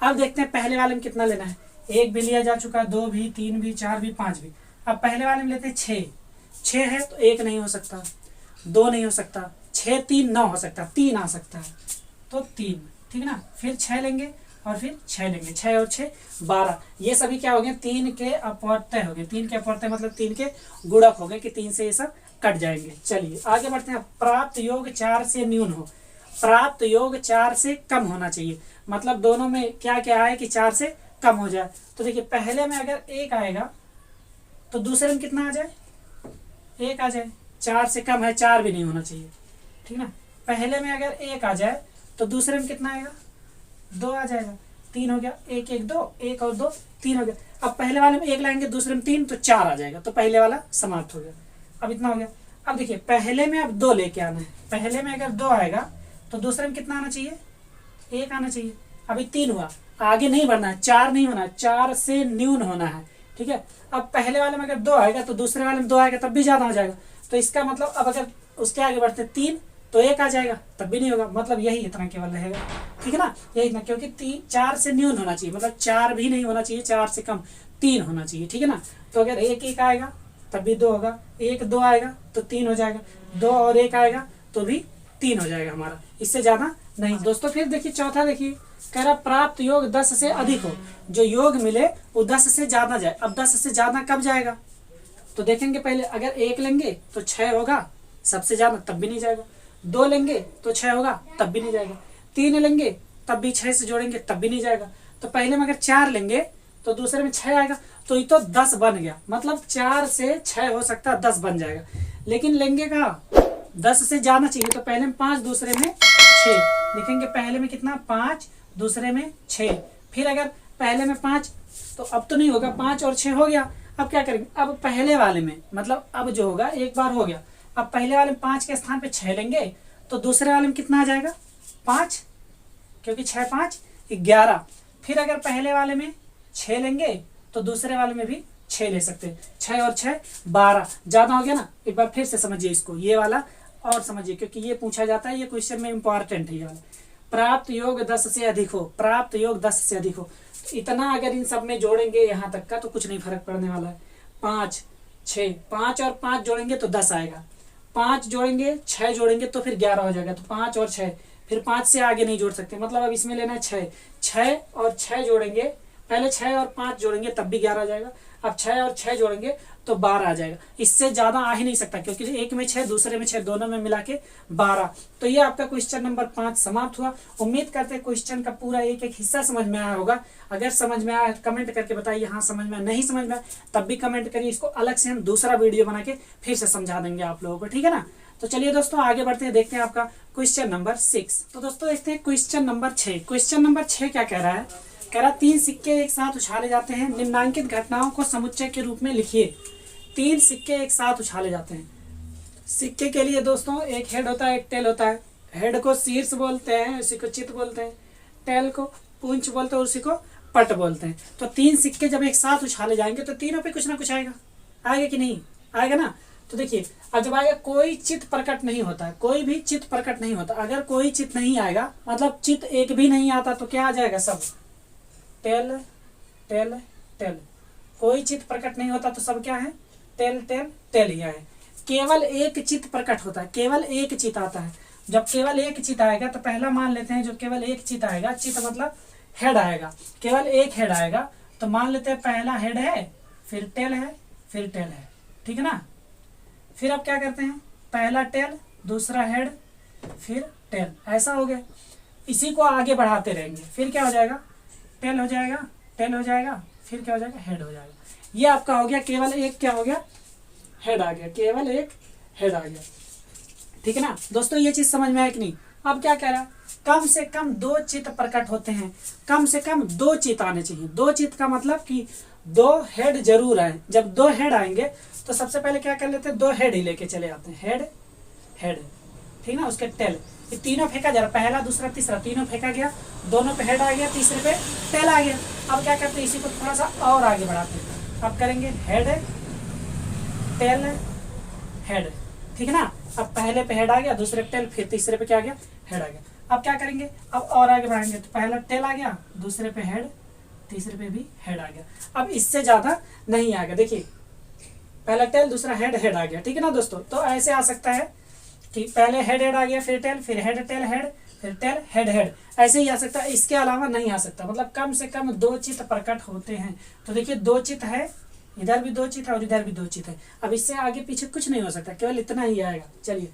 S2: अब देखते हैं पहले वाले में कितना लेना है, 1 भी लिया जा चुका, 2 भी, 3 भी, 4 भी, 5 भी। अब पहले वाले में लेते हैं 6, 6 है तो 1 नहीं हो सकता, 2 नहीं हो सकता, 6 3 9 हो सकता, 3 आ सकता है, तो 3, ठीक है ना। फिर 6 लेंगे और फिर 6 लेंगे, 6 और 6 12। ये सभी क्या हो गए, 3 के अपवर्तय हो गए। 3 के अपवर्तय मतलब 3 के गुणक हो गए, कि 3 से ये सब कट जाएंगे। चलिए आगे बढ़ते हैं। प्राप्त योग 4 से न्यून हो। प्राप्त योग 4 से कम होना चाहिए, मतलब दोनों में क्या क्या है कि 4 से कम हो जाए। तो देखिए पहले में अगर 1 आएगा तो दूसरे में कितना आ जाए, 1 आ जाए। 4 से कम है, 4 भी नहीं होना चाहिए, ठीक ना। पहले में अगर 1 आ जाए तो दूसरे में कितना आएगा, 2 आ जाएगा, 3 हो गया, 1 1 2, 1 और 2 3 हो गया। अब पहले वाले में 1 लाएंगे, दूसरे में 3, तो 4 आ जाएगा, तो पहले वाला समाप्त हो गया। अब इतना हो गया। अब देखिए पहले में अब 2 लेके आना है। पहले में अगर 2 आएगा तो दूसरे में कितना आना चाहिए, 1 आना चाहिए। अभी 3 हुआ, आगे नहीं बढ़ना है, 4 नहीं होना है, 4 से न्यून होना है, ठीक है। अब पहले वाले में अगर 2 आएगा तो दूसरे वाले में 2 आएगा, तब भी ज्यादा हो जाएगा। तो इसका मतलब अब अगर उसके आगे बढ़ते 3 तो 1 आ जाएगा, तब भी नहीं होगा, मतलब यही इतना केवल रहेगा, ठीक है ना, यही इतना, क्योंकि 4 से न्यून होना चाहिए, मतलब 4 भी नहीं होना चाहिए, 4 से कम 3 होना चाहिए, ठीक है ना। तो अगर 1 आएगा तब भी 2 होगा, 1 2 आएगा तो 3 हो जाएगा, 2 और 1 आएगा तो भी 3 हो जाएगा हमारा, इससे ज्यादा नहीं। दोस्तों फिर देखिए चौथा, देखिए कह रहा प्राप्त योग 10 से अधिक हो, जो योग मिले वो 10 से ज्यादा जाए। अब 10 से ज्यादा कब जाएगा, तो देखेंगे पहले, अगर 1 लेंगे तो 6 होगा सबसे ज्यादा, तब भी नहीं जाएगा। 2 लेंगे तो 6 होगा, तब भी नहीं जाएगा। 3 लेंगे तब भी 6 से जोड़ेंगे तब भी नहीं जाएगा। तो पहले में अगर 4 लेंगे तो दूसरे में 6 आएगा, तो ये तो 10 बन गया, मतलब 4 से 6 हो सकता है 10 बन जाएगा। लेकिन लेंगे कहाँ, 10 से जाना चाहिए, तो पहले में 5 दूसरे में 6 लिखेंगे, पहले में कितना 5 दूसरे में 6, फिर अगर पहले में 5 तो अब तो नहीं होगा, 5 और 6 हो गया। अब क्या करेंगे, अब पहले वाले में, मतलब अब जो होगा एक बार हो गया, अब पहले वाले में 5 के स्थान पे 6 लेंगे तो दूसरे वाले में कितना आ जाएगा 5, क्योंकि 6 5 11। फिर अगर पहले वाले में 6 लेंगे तो दूसरे वाले में भी 6 ले सकते हैं, 6 और 6 12, ज्यादा हो गया ना। एक बार फिर से समझिए इसको, ये वाला और समझिए, क्योंकि ये पूछा जाता है, ये क्वेश्चन में इंपॉर्टेंट है ये वाला। प्राप्त योग 10 से अधिक हो, प्राप्त योग 10 से अधिक हो, इतना अगर इन सब में जोड़ेंगे यहाँ तक का तो कुछ नहीं फर्क पड़ने वाला है। 5 6, 5 और 5 जोड़ेंगे तो 10 आएगा, 5 जोड़ेंगे 6 जोड़ेंगे तो फिर 11 हो जाएगा। तो 5 और 6, फिर 5 से आगे नहीं जोड़ सकते, मतलब अब इसमें लेना है 6, 6 और 6 जोड़ेंगे, पहले 6 और 5 जोड़ेंगे तब भी 11 आ जाएगा, अब 6 और 6 जोड़ेंगे तो 12 आ जाएगा। इससे ज्यादा आ ही नहीं सकता, क्योंकि एक में 6 दूसरे में 6, दोनों में मिला के 12। तो ये आपका क्वेश्चन नंबर 5 समाप्त हुआ। उम्मीद करते हैं क्वेश्चन का पूरा एक एक हिस्सा समझ में आया होगा। अगर समझ में आया कमेंट करके बताइए, हाँ समझ में, नहीं समझ में तब भी कमेंट करिए, इसको अलग से हम दूसरा वीडियो बना के फिर से समझा देंगे आप लोगों को, ठीक है ना। तो चलिए दोस्तों आगे बढ़ते हैं, देखते हैं आपका क्वेश्चन नंबर 6। तो दोस्तों देखते हैं क्वेश्चन नंबर 6। क्वेश्चन नंबर 6 क्या कह रहा है, कह रहा 3 सिक्के एक साथ उछाले जाते हैं, निम्नांकित घटनाओं को समुच्चय के रूप में लिखिए। 3 सिक्के एक साथ उछाले जाते हैं। सिक्के के लिए दोस्तों एक हेड होता है, एक टेल होता है। हेड को शीर्ष बोलते हैं, उसी को चित बोलते हैं। टेल को पूंछ बोलते हैं, उसी को पट बोलते हैं। तो 3 सिक्के जब एक साथ उछाले जाएंगे तो तीनों पे कुछ ना कुछ आएगा, आएगा कि नहीं आएगा ना। तो देखिए अब जब आएगा, कोई चित प्रकट नहीं होता है, कोई भी चित प्रकट नहीं होता। अगर कोई चित नहीं आएगा, मतलब चित एक भी नहीं आता, तो क्या आ जाएगा, सब टेल टेल टेल। कोई चित प्रकट नहीं होता तो सब क्या है, टेल टेल टेल ही है। केवल एक चित प्रकट होता है, केवल एक चित आता है। जब केवल एक चित आएगा तो पहला मान लेते हैं, जो केवल एक चित आएगा, चित मतलब हेड आएगा, केवल एक हेड आएगा, तो मान लेते हैं पहला हेड है, फिर टेल है, फिर टेल है, ठीक है ना। फिर अब क्या करते हैं, पहला टेल, दूसरा हेड, फिर टेल, ऐसा हो गया। इसी को आगे बढ़ाते रहेंगे, फिर क्या हो जाएगा, टेल हो जाएगा, टेल हो जाएगा, फिर क्या हो जाएगा, हेड हो जाएगा। ये आपका हो गया, केवल एक क्या हो गया, हेड आ गया, केवल एक हेड आ गया, ठीक है ना। दोस्तों ये चीज समझ में आया कि नहीं। अब क्या कह रहा है, कम से कम 2 चित प्रकट होते हैं, कम से कम 2 चित आने चाहिए। 2 चित का मतलब कि 2 हेड जरूर आए। जब 2 हेड आएंगे तो सबसे पहले क्या कर लेते हैं, 2 हेड ही लेके चले आते हैं, हेड हेड, ठीक ना। उसके टेल, ये तीनों फेंका जा रहा, पहला दूसरा तीसरा, तीनों फेंका गया, दोनों पे हेड आ गया, तीसरे पे टेल आ गया। अब क्या करते हैं, इसी को थोड़ा सा और आगे बढ़ाते हैं। अब करेंगे हेड टेल हेड, ठीक है ना। अब पहले पे हेड आ गया, दूसरे पे टेल, फिर तीसरे पे क्या आ गया, हेड आ गया। अब क्या करेंगे, अब और आगे बढ़ाएंगे, तो पहला टेल आ गया, दूसरे पे हेड, तीसरे पे भी हेड आ गया। अब इससे ज्यादा नहीं आएगा। देखिए पहला टेल, दूसरा हेड, हेड आ गया, ठीक है ना दोस्तों। तो ऐसे आ सकता है कि पहले हेड हेड आ गया, फिर टेल, फिर हेड टेल हेड, फिर टेल हेड हेड, ऐसे ही आ सकता है। इसके अलावा नहीं आ सकता। मतलब कम से कम 2 चित प्रकट होते हैं। तो देखिए 2 चित है, इधर भी 2 चित है और इधर भी 2 चित है। अब इससे आगे पीछे कुछ नहीं हो सकता, केवल इतना ही आएगा। चलिए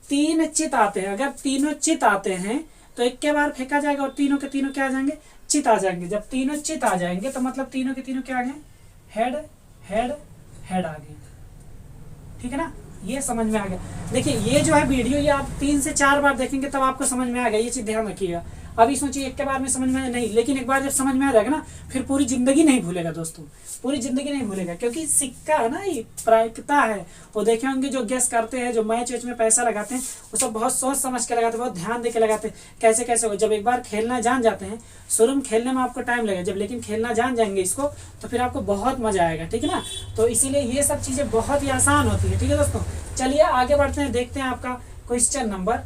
S2: 3 चित आते हैं। अगर तीनों चित आते हैं तो एक के बार फेंका जाएगा और तीनों के तीनों क्या आ जाएंगे, चित आ जाएंगे। जब तीनों चित आ जाएंगे तो मतलब तीनों के तीनों क्या आ गए, हेड हेड हेड आ गए, ठीक है ना। ये समझ में आ गया। देखिए ये जो है वीडियो, ये आप 3 से 4 बार देखेंगे तब आपको समझ में आ गया। ये चीज ध्यान रखिएगा। अभी सोचिए एक के बार में समझ में आया नहीं, लेकिन एक बार जब समझ में आ जाएगा ना, फिर पूरी जिंदगी नहीं भूलेगा दोस्तों, पूरी जिंदगी नहीं भूलेगा। क्योंकि सिक्का है ना, ये प्रायिकता है। वो देखे होंगे जो गेस करते हैं, जो मैच वेच में पैसा लगाते हैं, वो सब बहुत सोच समझ के लगाते हैं, बहुत ध्यान दे के लगाते हैं, कैसे कैसे हो। जब एक बार खेलना जान जाते हैं, शुरू में खेलने में आपको टाइम लगेगा, जब लेकिन खेलना जान जाएंगे इसको तो फिर आपको बहुत मजा आएगा, ठीक है ना। तो इसीलिए ये सब चीजें बहुत ही आसान होती है, ठीक है दोस्तों। चलिए आगे बढ़ते हैं, देखते हैं आपका क्वेश्चन नंबर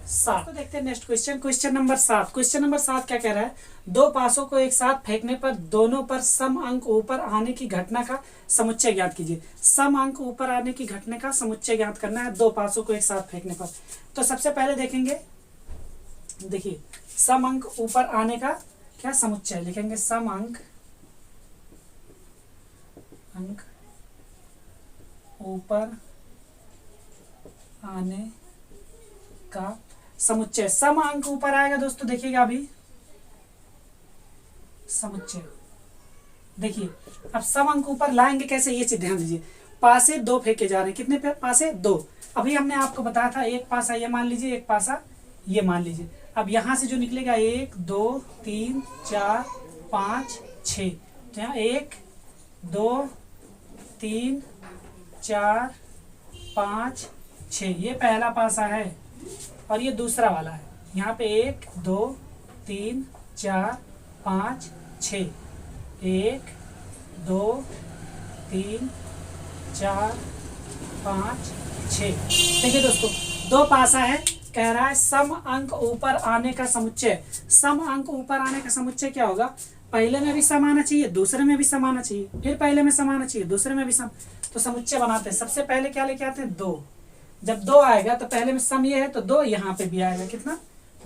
S2: 7। तो देखते हैं next question, question number 7। Question number 7 क्या कह रहा है, दो पासों को एक साथ फेंकने पर दोनों पर सम अंक ऊपर आने की घटना का समुच्चय ज्ञात कीजिए। सम अंक ऊपर आने की घटना का समुच्चय ज्ञात करना है दो पासों को एक साथ फेंकने पर। तो सबसे पहले देखेंगे, देखिए सम अंक ऊपर आने का क्या समुच्चय लिखेंगे, सम अंक ऊपर आने का समुच्चय। सम अंक ऊपर आएगा दोस्तों, देखिएगा अभी समुच्चय। देखिए अब सम अंक ऊपर लाएंगे कैसे, ये चीज ध्यान दीजिए। पासे दो फेंके जा रहे हैं, कितने पे पासे, दो। अभी हमने आपको बताया था एक पासा ये मान लीजिए, एक पासा ये मान लीजिए। अब यहां से जो निकलेगा 1 2 3 4 5 6, तो यहाँ 1 2 3 4 5 6 ये पहला पासा है, और ये दूसरा वाला है। यहाँ पे 1 2 3 4 5 6, 1 2 3 4 5 6। देखिए दोस्तों दो पासा है, कह रहा है सम अंक ऊपर आने का समुच्चय। सम अंक ऊपर आने का समुच्चय क्या होगा, पहले में भी सम आना चाहिए, दूसरे में भी सम आना चाहिए, फिर पहले में सम आना चाहिए, दूसरे में भी सम। तो समुच्चय बनाते हैं। सबसे पहले क्या लेके आते हैं, 2। जब 2 आएगा तो पहले में सम ये है तो 2 यहाँ पे भी आएगा, कितना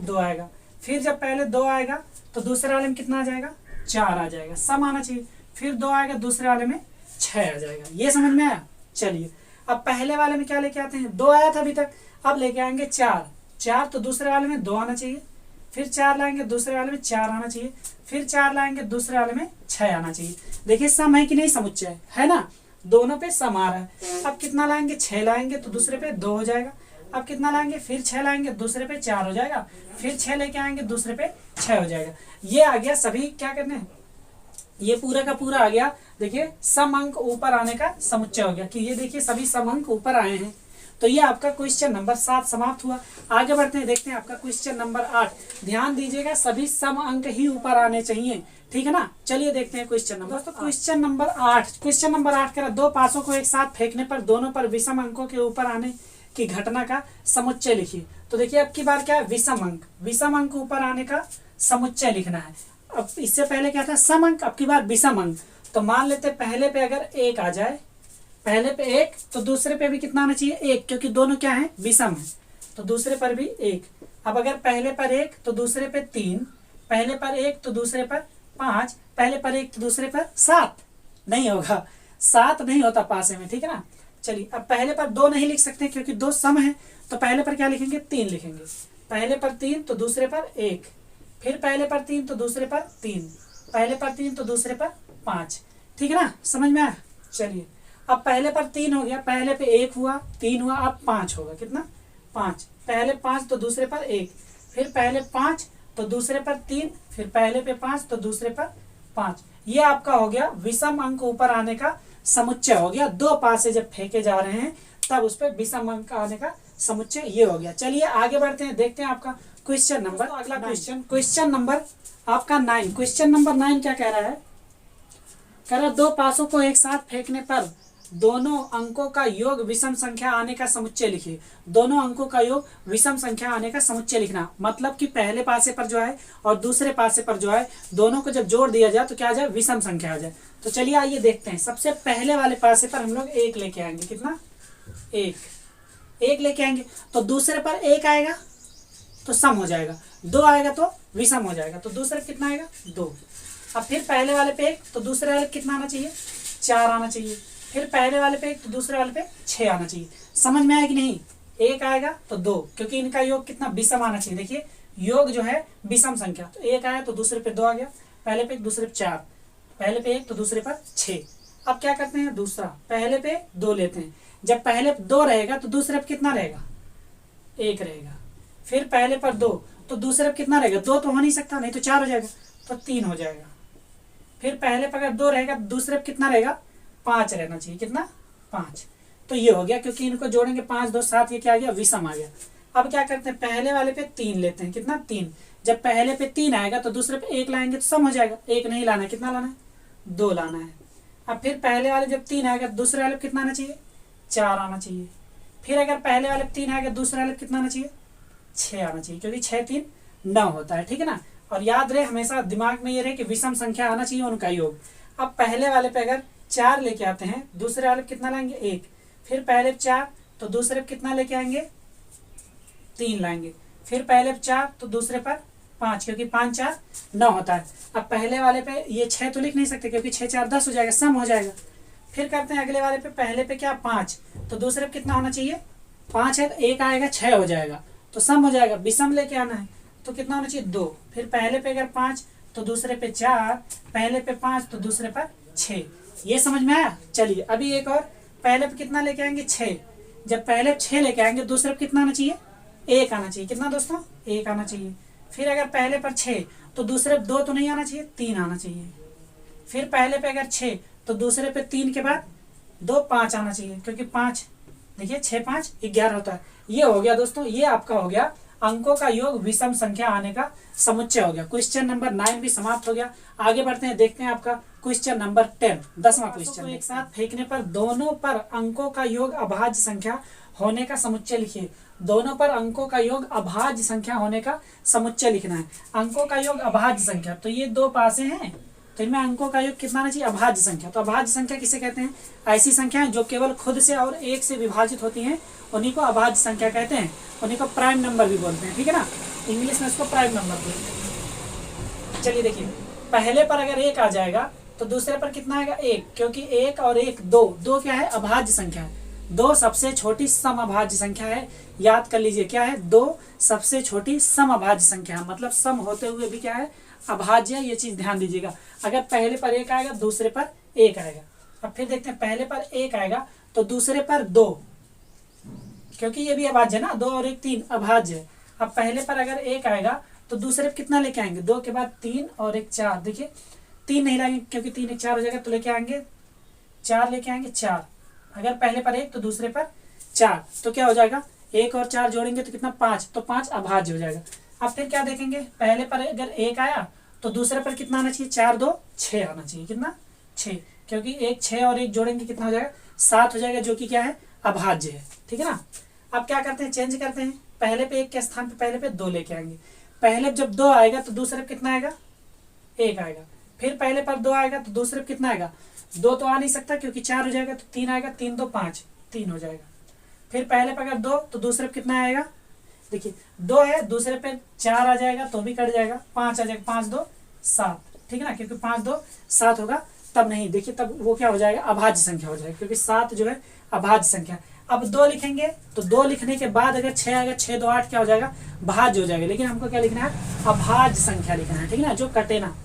S2: 2 आएगा। फिर जब पहले 2 आएगा तो दूसरे वाले में कितना आ जाएगा, 4 आ जाएगा, सम आना चाहिए। फिर 2 आएगा दूसरे वाले में 6 आ जाएगा। ये समझ में आया। चलिए अब पहले वाले में क्या लेके आते हैं, 2 आया था अभी तक, अब लेके आएंगे 4। तो दूसरे वाले में 2 आना चाहिए। फिर 4 लाएंगे दूसरे वाले में 4 आना चाहिए। फिर 4 लाएंगे दूसरे वाले में 6 आना चाहिए। देखिए सम है कि नहीं, समुच्चय है ना, दोनों पे सम आ रहा है। अब कितना लाएंगे, 6 लाएंगे तो दूसरे पे 2 हो जाएगा। अब कितना लाएंगे, फिर 6 लाएंगे दूसरे पे 4 हो जाएगा। फिर 6 लेके आएंगे दूसरे पे 6 हो जाएगा। ये आ गया सभी, क्या करने हैं, ये पूरा का पूरा आ गया। देखिए सम अंक ऊपर आने का समुच्चय हो गया कि ये देखिए सभी सम अंक ऊपर आए हैं। तो ये आपका क्वेश्चन नंबर 7 समाप्त हुआ। आगे बढ़ते हैं, देखते हैं आपका क्वेश्चन नंबर 8। ध्यान दीजिएगा सभी सम अंक ही ऊपर आने चाहिए, ठीक है ना। चलिए देखते हैं क्वेश्चन नंबर। दोस्तों क्वेश्चन नंबर 8, क्वेश्चन नंबर 8 कह रहा दो पासों को एक साथ फेंकने पर दोनों पर विषम अंकों के ऊपर आने की घटना का समुच्चय लिखिए। तो देखिए अब की बार क्या है, विषम अंक ऊपर आने का समुच्चय लिखना है। अब इससे पहले क्या था, सम अंक, अब की बार विषम अंक। तो मान लेते पहले पे अगर 1 आ जाए, पहले पे 1 तो दूसरे पे भी कितना आना चाहिए, 1, क्योंकि दोनों क्या है, विषम है, तो दूसरे पर भी 1। अब अगर पहले पर 1 तो दूसरे पे 3, पहले पर 1 तो दूसरे पर 5, पहले पर 1 तो दूसरे पर 7। नहीं होगा, 7 नहीं होता पासे में, ठीक है ना। चलिए अब पहले पर 2 नहीं लिख सकते क्योंकि 2 सम है, तो पहले पर क्या लिखेंगे, 3 लिखेंगे। पहले पर 3 तो दूसरे पर 1, फिर पहले पर 3 तो दूसरे पर 3, पहले पर 3 तो दूसरे पर 5, ठीक है ना, समझ में आया। चलिए अब पहले पर 3 हो गया, पहले पे 1 हुआ, 3 हुआ, अब 5 होगा, कितना 5। पहले 5 तो दूसरे पर 1, फिर पहले 5 तो दूसरे पर 3, फिर पहले पे 5 तो दूसरे पर 5। ये आपका हो गया विषम अंक ऊपर आने का समुच्चय हो गया। दो पासे जब फेंके जा रहे हैं तब उस पर विषम अंक आने का समुच्चय ये हो गया। चलिए आगे बढ़ते हैं, देखते हैं आपका क्वेश्चन नंबर, अगला क्वेश्चन नंबर आपका 9। क्वेश्चन नंबर 9 क्या कह रहा है, कह रहा दो पासों को एक साथ फेंकने पर दोनों अंकों का योग विषम संख्या आने का समुच्चय लिखिए। दोनों अंकों का योग विषम संख्या आने का समुच्चय लिखना, मतलब कि पहले पासे पर जो है और दूसरे पासे पर जो है दोनों को जब जोड़ दिया जाए तो क्या आ जाए, विषम संख्या आ जाए। तो चलिए आइए देखते हैं। सबसे पहले वाले पासे पर हम लोग 1 लेके आएंगे, कितना 1 लेके आएंगे, तो दूसरे पर 1 आएगा तो सम हो जाएगा, 2 आएगा तो विषम हो जाएगा, तो दूसरे कितना आएगा 2। अब फिर पहले वाले पे 1 तो दूसरे वाले कितना आना चाहिए, 4 आना चाहिए। फिर पहले वाले पे 1 तो दूसरे वाले पे 6 आना चाहिए। समझ में आया कि नहीं, 1 आएगा तो 2, क्योंकि इनका योग कितना विषम आना चाहिए। देखिए योग जो है विषम संख्या, तो 1 आया तो दूसरे पे 2 आ गया, पहले पे 1 दूसरे पे 4, पहले पे 1 तो दूसरे पर 6। अब क्या करते हैं, दूसरा पहले पे 2 लेते हैं। जब पहले 2 रहेगा तो दूसरे पे कितना रहेगा, 1 रहेगा। फिर पहले पर 2 तो दूसरे पे कितना रहेगा, 2 तो हो नहीं सकता, नहीं तो 4 हो जाएगा, तो 3 हो जाएगा। फिर पहले पर अगर 2 रहेगा तो दूसरे पे कितना रहेगा, 5 रहना चाहिए, कितना 5। तो ये हो गया, क्योंकि इनको जोड़ेंगे 5 2 7, ये क्या आ गया, विषम आ गया। अब क्या करते हैं, पहले वाले पे 3 लेते हैं, कितना 3। जब पहले पे 3 आएगा तो दूसरे पे 1 लाएंगे तो सम हो जाएगा। 1 नहीं लाना है, कितना लाना है, 2 लाना है। अब फिर पहले वाले जब 3 आएगा दूसरे वाले पे कितना आना चाहिए, 4 आना चाहिए। फिर अगर पहले वाले पे 3 आएगा दूसरे वाले पे कितना आना चाहिए, 6 आना चाहिए, क्योंकि 6 3 9 होता है, ठीक है ना। और याद रहे, हमेशा दिमाग में ये रहे कि विषम संख्या आना चाहिए उनका योग। अब पहले वाले पे अगर 4 लेके आते हैं, दूसरे वाले पे कितना लाएंगे 1, फिर पहले पे 4 तो दूसरे पे कितना लेके आएंगे 3 लाएंगे, फिर पहले पे 4 तो दूसरे पर 5, क्योंकि 5 4 9 होता है। अब पहले वाले पे ये 6 तो लिख नहीं सकते, क्योंकि 6 4 10 हो जाएगा, सम हो जाएगा। फिर करते हैं अगले वाले पे, पहले पे क्या 5 तो दूसरे पे कितना होना चाहिए 5 है, तो 1 आएगा 6 हो जाएगा, तो सम हो जाएगा। विषम लेके आना है तो कितना होना चाहिए 2, फिर पहले पे अगर 5 तो दूसरे पे 4, पहले पे 5 तो दूसरे पर 6। ये समझ में आया। चलिए अभी एक और, पहले पे कितना लेके आएंगे 6, जब पहले 6 लेके आएंगे दूसरे पे कितना आना चाहिए 1 आना चाहिए, कितना दोस्तों 1 आना चाहिए। फिर अगर पहले पर 6 तो दूसरे पे 2 तो नहीं आना चाहिए, 3 आना चाहिए। फिर पहले पे अगर 6 तो दूसरे पे 3 के बाद 2 5 आना चाहिए, क्योंकि 5 देखिए 6 5 11 होता है। ये हो गया दोस्तों, ये आपका हो गया अंकों का योग विषम संख्या आने का समुच्चय हो गया। क्वेश्चन नंबर 9 भी समाप्त हो गया। आगे बढ़ते हैं, देखते हैं आपका क्वेश्चन नंबर 10, 10वां क्वेश्चन। एक साथ फेंकने पर दोनों पर अंकों का योग अभाज्य संख्या होने का समुच्चय लिखिए। दोनों पर अंकों का योग अभाज्य संख्या होने का समुच्चय लिखना है। अंकों का योग अभाज्य संख्या, तो ये 2 पासे हैं, तो इनमें अंकों का योग कितना आना चाहिए अभाज्य संख्या। तो अभाज्य संख्या किसे कहते हैं, ऐसी संख्याएं जो केवल खुद से और 1 से विभाजित होती हैं, उन्हीं को अभाज्य संख्या कहते हैं। उन्हीं को प्राइम नंबर भी बोलते हैं, ठीक है ना, इंग्लिश में इसको प्राइम नंबर बोलते हैं। चलिए देखिए, पहले पर अगर 1 आ जाएगा तो दूसरे पर कितना आएगा 1, क्योंकि 1 और 1 2, 2 क्या है अभाज्य संख्या है। 2 सबसे छोटी सम अभाज्य संख्या है, याद कर लीजिए क्या है 2 सबसे छोटी सम अभाज्य संख्या है, मतलब सम होते हुए भी क्या है अभाज्य, ये चीज ध्यान दीजिएगा। अगर पहले पर 1 आएगा दूसरे पर 1 आएगा। अब फिर देखते हैं, पहले पर 1 आएगा तो दूसरे पर 2, क्योंकि ये भी अभाज्य है ना, 2 और 1 3 अभाज्य है। अब पहले पर अगर 1 आएगा तो दूसरे पर कितना लेके आएंगे 2 के बाद 3 और 1 4, देखिए 3 नहीं लाएंगे क्योंकि 3 1 4 हो जाएगा, तो लेके आएंगे 4 लेके आएंगे 4। अगर पहले पर 1 तो दूसरे पर 4, तो क्या हो जाएगा 1 और 4 जोड़ेंगे तो कितना 5, तो 5 अभाज्य हो जाएगा। अब फिर क्या देखेंगे, पहले पर अगर 1 आया तो दूसरे पर कितना आना चाहिए 4 2 6 आना चाहिए, कितना 6, क्योंकि 1 6 और 1 जोड़ेंगे कितना हो जाएगा 7 हो जाएगा, जो कि क्या है अभाज्य है, ठीक है ना। अब क्या करते हैं, चेंज करते हैं, पहले पे 1 के स्थान पे पहले पे 2 लेके आएंगे। पहले जब 2 आएगा तो दूसरे पे कितना आएगा 1 आएगा। फिर पहले पर 2 आएगा तो दूसरे पे कितना आएगा 2 तो आ नहीं सकता, क्योंकि 4 हो जाएगा, तो 3 आएगा, 3 2 5 3 हो जाएगा। फिर पहले पे अगर 2 तो दूसरे पे कितना आएगा, देखिए 2 है, दूसरे पे 4 आ जाएगा तो भी कट जाएगा, 5 आ जाएगा, 5 2 7, ठीक है ना, क्योंकि 5 2 7 होगा तब नहीं, देखिए तब वो क्या हो जाएगा अभाज्य संख्या हो जाएगा, क्योंकि 7 जो है अभाज्य संख्या। अब 2 लिखेंगे तो 2 लिखने के बाद अगर 6 आएगा 6 2 8 क्या हो जाएगा भाज्य हो जाएगा, लेकिन हमको क्या लिखना है अभाज्य संख्या लिखना है, ठीक है ना, जो कटे ना।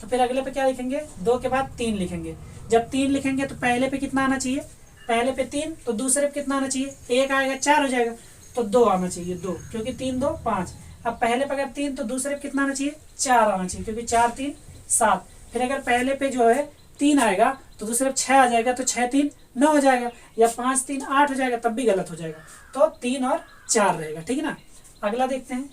S2: तो फिर अगले पे क्या लिखेंगे 2 के बाद 3 लिखेंगे। जब 3 लिखेंगे तो पहले पे कितना आना चाहिए, पहले पे 3 तो दूसरे पे कितना आना चाहिए 1 आएगा 4 हो जाएगा, तो 2 आना चाहिए 2, क्योंकि 3 2 5। अब पहले पे अगर 3 तो दूसरे पे कितना आना चाहिए 4 आना चाहिए, क्योंकि 4 3 7। फिर अगर पहले पे जो है 3 आएगा तो दूसरे पे 6 आ जाएगा, तो 6 3 9 हो जाएगा, या 5 3 8 हो जाएगा, तब भी गलत हो जाएगा, तो 3 और 4 रहेगा, ठीक है ना। अगला देखते हैं,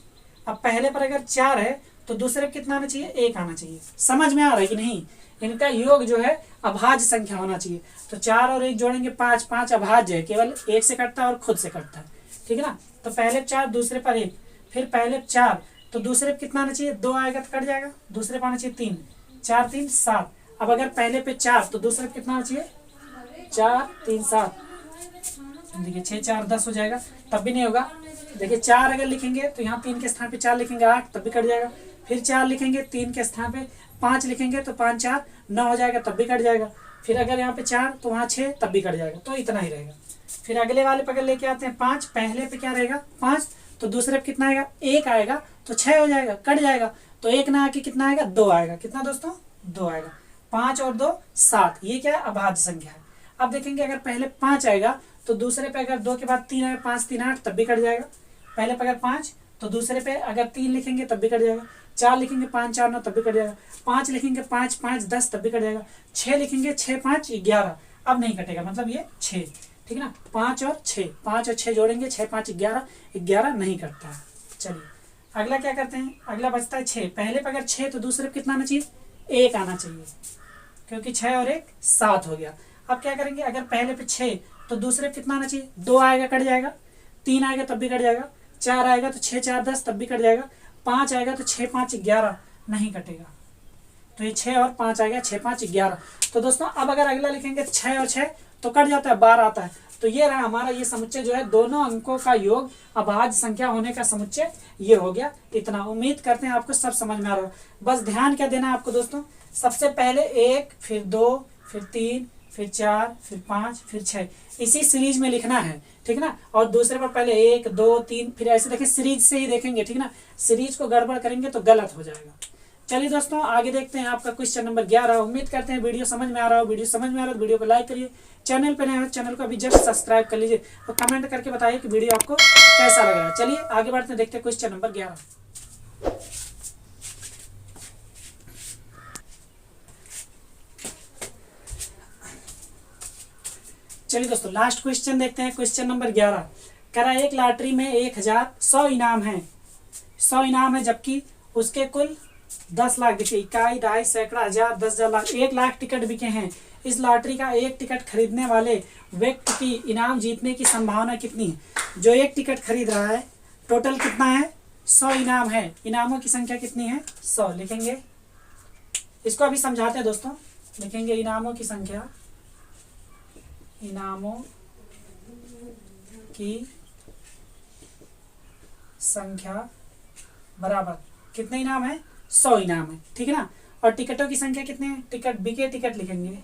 S2: अब पहले पर अगर 4 है तो दूसरे पे कितना आना चाहिए 1 आना चाहिए। समझ में आ रहा है कि नहीं, इनका योग जो है अभाज्य संख्या होना चाहिए। तो 4 और 1 जोड़ेंगे 5, 5 अभाज्य है, केवल 1 से कटता है और खुद से कटता है, ठीक है ना। तो पहले 4 दूसरे पर 1, फिर पहले 4 तो दूसरे पे कितना आना चाहिए 2 आएगा तो कट जाएगा, दूसरे पे आना चाहिए 3, 4 3 7। अब अगर पहले पे 4 तो दूसरे पे कितना आना चाहिए 4 3 7, देखिए 6 4 10 हो जाएगा, तब भी नहीं होगा। देखिए 4 अगर लिखेंगे तो यहाँ 3 के स्थान पे 4 लिखेंगे 8, तब भी कट जाएगा। फिर 4 लिखेंगे 3 के स्थान पे 5 लिखेंगे तो 5 4 9 हो जाएगा, तब भी कट जाएगा। फिर अगर यहाँ पे 4 तो वहाँ 6, तब भी कट जाएगा, तो इतना ही रहेगा। फिर अगले वाले पे अगर लेके आते हैं 5, पहले पे क्या रहेगा 5 तो दूसरे पे कितना आएगा 1 आएगा, तो 6 हो जाएगा, कट जाएगा, तो 1 ना आके कितना आएगा 2 आएगा, कितना दोस्तों 2 आएगा। 5 और 2 7, ये क्या है अभाज्य संख्या है। अब देखेंगे अगर पहले 5 आएगा तो दूसरे पे अगर 2 के बाद 3 आएगा 5 3 8, तब भी कट जाएगा। पहले पे अगर 5 तो दूसरे पे अगर 3 लिखेंगे तब भी कट जाएगा, 4 लिखेंगे 5 4 9, तब भी कट जाएगा, 5 लिखेंगे 5 5 10, तब भी कट जाएगा, 6 लिखेंगे 6 5 11, अब नहीं कटेगा, मतलब ये 6, ठीक है ना। 5 और 6 जोड़ेंगे 6 5 11, 11 नहीं कटता है। चलिए अगला क्या करते हैं, अगला बचता है 6। पहले पे अगर 6 तो दूसरे पे कितना आना चाहिए 1 आना चाहिए, क्योंकि 6 और 1 7 हो गया। अब क्या करेंगे, अगर पहले पे 6 तो दूसरे पे कितना आना चाहिए 2 आएगा, कट जाएगा, 3 आएगा तब भी कट जाएगा, 4 आएगा तो 6 4 10 तब भी कट जाएगा, 5 आएगा तो 6 5 11 नहीं कटेगा, तो ये 6 और 5 आ गया, 6 5 11। तो दोस्तों अब अगर अगला लिखेंगे 6 और 6 तो कट जाता है, 12 आता है। तो ये रहा हमारा ये समुच्चय जो है, दोनों अंकों का योग अभाज्य संख्या होने का समुच्चय ये हो गया। इतना उम्मीद करते हैं आपको सब समझ में आ रहा हो। बस ध्यान क्या देना है आपको दोस्तों, सबसे पहले 1 फिर 2 फिर 3 फिर 4 फिर 5 फिर 6 इसी सीरीज में लिखना है, ठीक ना। और दूसरे पर पहले 1 2 3 फिर ऐसे देखें, सीरीज से ही देखेंगे, ठीक ना। सीरीज को गड़बड़ करेंगे तो गलत हो जाएगा। चलिए दोस्तों आगे देखते हैं आपका क्वेश्चन नंबर 11। उम्मीद करते हैं वीडियो समझ में आ रहा हो। वीडियो समझ में आ रहा है तो वीडियो को लाइक करिए, चैनल पर नए हो चैनल को अभी जस्ट सब्सक्राइब कर लीजिए और कमेंट करके बताइए कि वीडियो आपको कैसा लग रहा है। चलिए आगे बढ़ते हैं, देखते हैं क्वेश्चन नंबर 11। चलिए दोस्तों लास्ट क्वेश्चन देखते हैं, क्वेश्चन नंबर 11। कह रहा है एक लॉटरी में 1,100 इनाम है, 100 इनाम है, जबकि उसके कुल 10 लाख, देखिए इकाई, दहाई, सैकड़ा, हजार, 10,000, लाख, 1 लाख टिकट बिके हैं। इस लॉटरी का एक टिकट खरीदने वाले व्यक्ति की इनाम जीतने की संभावना कितनी है। जो एक टिकट खरीद रहा है, टोटल कितना है, 100 इनाम है, इनामों की संख्या कितनी है, 100 लिखेंगे। इसको अभी समझाते हैं दोस्तों, लिखेंगे इनामों की संख्या, इनामों की संख्या बराबर कितने इनाम है, 100 इनाम है, ठीक है ना। और टिकटों की संख्या कितने हैं, टिकट बिके टिकट लिखेंगे,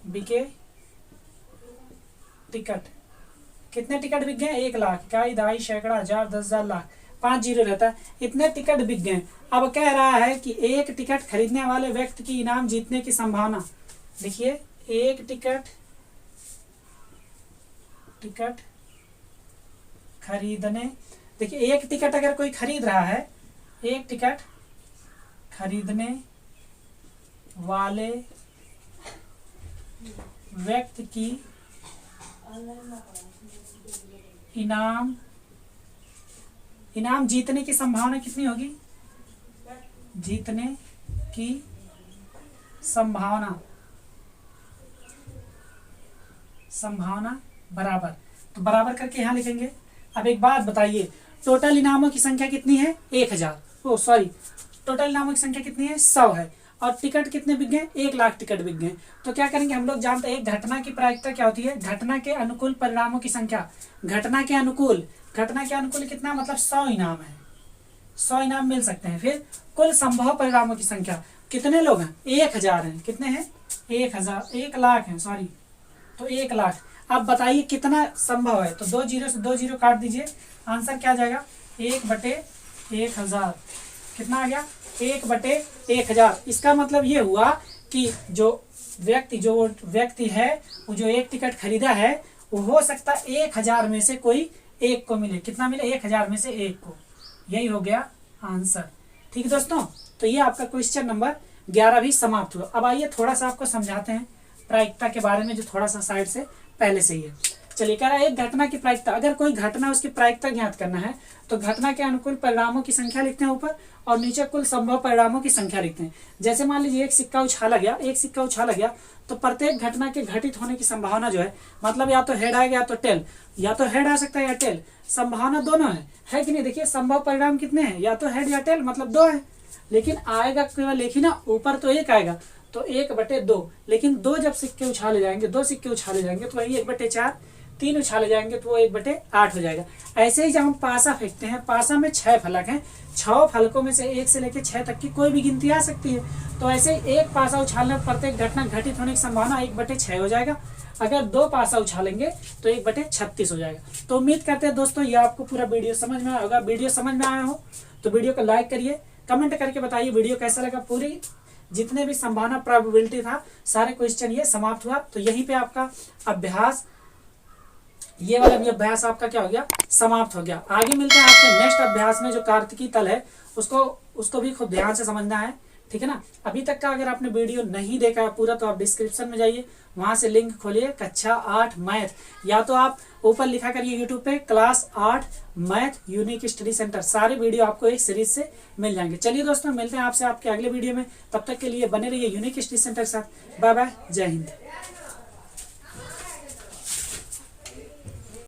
S2: बिके टिकट, कितने टिकट बिक गए, 1 लाख, इकाई, दहाई, सैकड़ा, हजार, 10,000, लाख, 5 जीरो रहता है, इतने टिकट बिक गए। अब कह रहा है कि एक टिकट खरीदने वाले व्यक्ति की इनाम जीतने की संभावना, देखिए एक टिकट खरीदने, देखिए एक टिकट अगर कोई खरीद रहा है, एक टिकट खरीदने वाले व्यक्ति की इनाम जीतने की संभावना कितनी होगी, जीतने की संभावना बराबर, तो बराबर करके यहाँ लिखेंगे। अब एक बात बताइए, टोटल इनामों की संख्या कितनी है, 1,000, टोटल इनामों की संख्या कितनी है, 100 है, और टिकट कितने बिक गए, 1 लाख टिकट बिक गए। तो क्या करेंगे, हम लोग जानते हैं एक घटना की प्रायिकता क्या होती है, घटना के अनुकूल परिणामों की संख्या, घटना के अनुकूल कितना, मतलब 100 इनाम है, 100 इनाम मिल सकते हैं। फिर कुल संभव परिणामों की संख्या, कितने लोग हैं, 1,000 हैं, कितने हैं, 1,000, 1 लाख है, सॉरी, तो 1 लाख। अब बताइए कितना संभव है, तो 2 जीरो से 2 जीरो काट दीजिए, आंसर क्या आ जाएगा, 1/1000, कितना आ गया, 1/1000। इसका मतलब ये हुआ कि जो व्यक्ति है, वो जो एक टिकट खरीदा है, वो हो सकता है 1,000 में से कोई एक को मिले, कितना मिले, 1,000 में से एक को, यही हो गया आंसर। ठीक है दोस्तों, तो ये आपका क्वेश्चन नंबर 11 भी समाप्त हुआ। अब आइए थोड़ा सा आपको समझाते हैं प्रायिकता के बारे में, जो थोड़ा सा साइड से पहले से ही है। चलिए, कह रहा है एक घटना की प्रायिकता, अगर कोई घटना उसकी प्रायिकता ज्ञात करना है तो घटना के अनुकूल परिणामों की संख्या लिखते हैं ऊपर, और नीचे कुल संभव परिणामों की संख्या लिखते हैं। जैसे मान लीजिए एक सिक्का उछाला गया, तो प्रत्येक घटना के घटित होने की संभावना जो है, मतलब या तो हेड आएगा या तो टेल, या तो हेड आ सकता है या टेल, संभावना दोनों है कि नहीं। देखिए संभव परिणाम कितने हैं, या तो हेड या टेल, मतलब 2 है, लेकिन आएगा केवल एक ही ना, ऊपर तो 1 आएगा, तो 1/2, लेकिन 2 जब सिक्के उछाले जाएंगे, 2 सिक्के उछाले जाएंगे तो वही 1/4, 3 उछाले जाएंगे तो वो 1/8 हो जाएगा। ऐसे ही जब हम पासा फेंकते हैं, पासा में 6 फलक हैं, 6 फलकों में से 1 से लेकर 6 तक की कोई भी गिनती आ सकती है। तो ऐसे एक पासा उछालने पर प्रत्येक घटना घटित होने की संभावना 1/6 हो जाएगा। अगर 2 पासा उछालेंगे तो 1/36 हो जाएगा। तो उम्मीद करते हैं दोस्तों ये आपको पूरा वीडियो समझ में आया होगा। वीडियो समझ में आया हो तो वीडियो को लाइक करिए, कमेंट करके बताइए वीडियो कैसा लगा। पूरी जितने भी संभावना प्रोबेबिलिटी था, सारे क्वेश्चन ये समाप्त हुआ। तो यहीं पे आपका अभ्यास, ये वाला भी अभ्यास आपका क्या हो गया, समाप्त हो गया। आगे मिलते हैं आपके नेक्स्ट अभ्यास में, जो कार्तिकी तल है उसको भी खूब ध्यान से समझना है, ठीक है ना। अभी तक का अगर आपने वीडियो नहीं देखा है पूरा, तो आप डिस्क्रिप्शन में जाइए, वहां से लिंक खोलिए, कक्षा 8 मैथ, या तो आप ऊपर लिखा करिए यूट्यूब पे class 8 math unique study centre, सारे वीडियो आपको एक सीरीज से मिल जाएंगे। चलिए दोस्तों, मिलते हैं आपसे आपके अगले वीडियो में, तब तक के लिए बने रहिए यूनिक स्टडी सेंटर के साथ। बाय बाय, जय हिंद।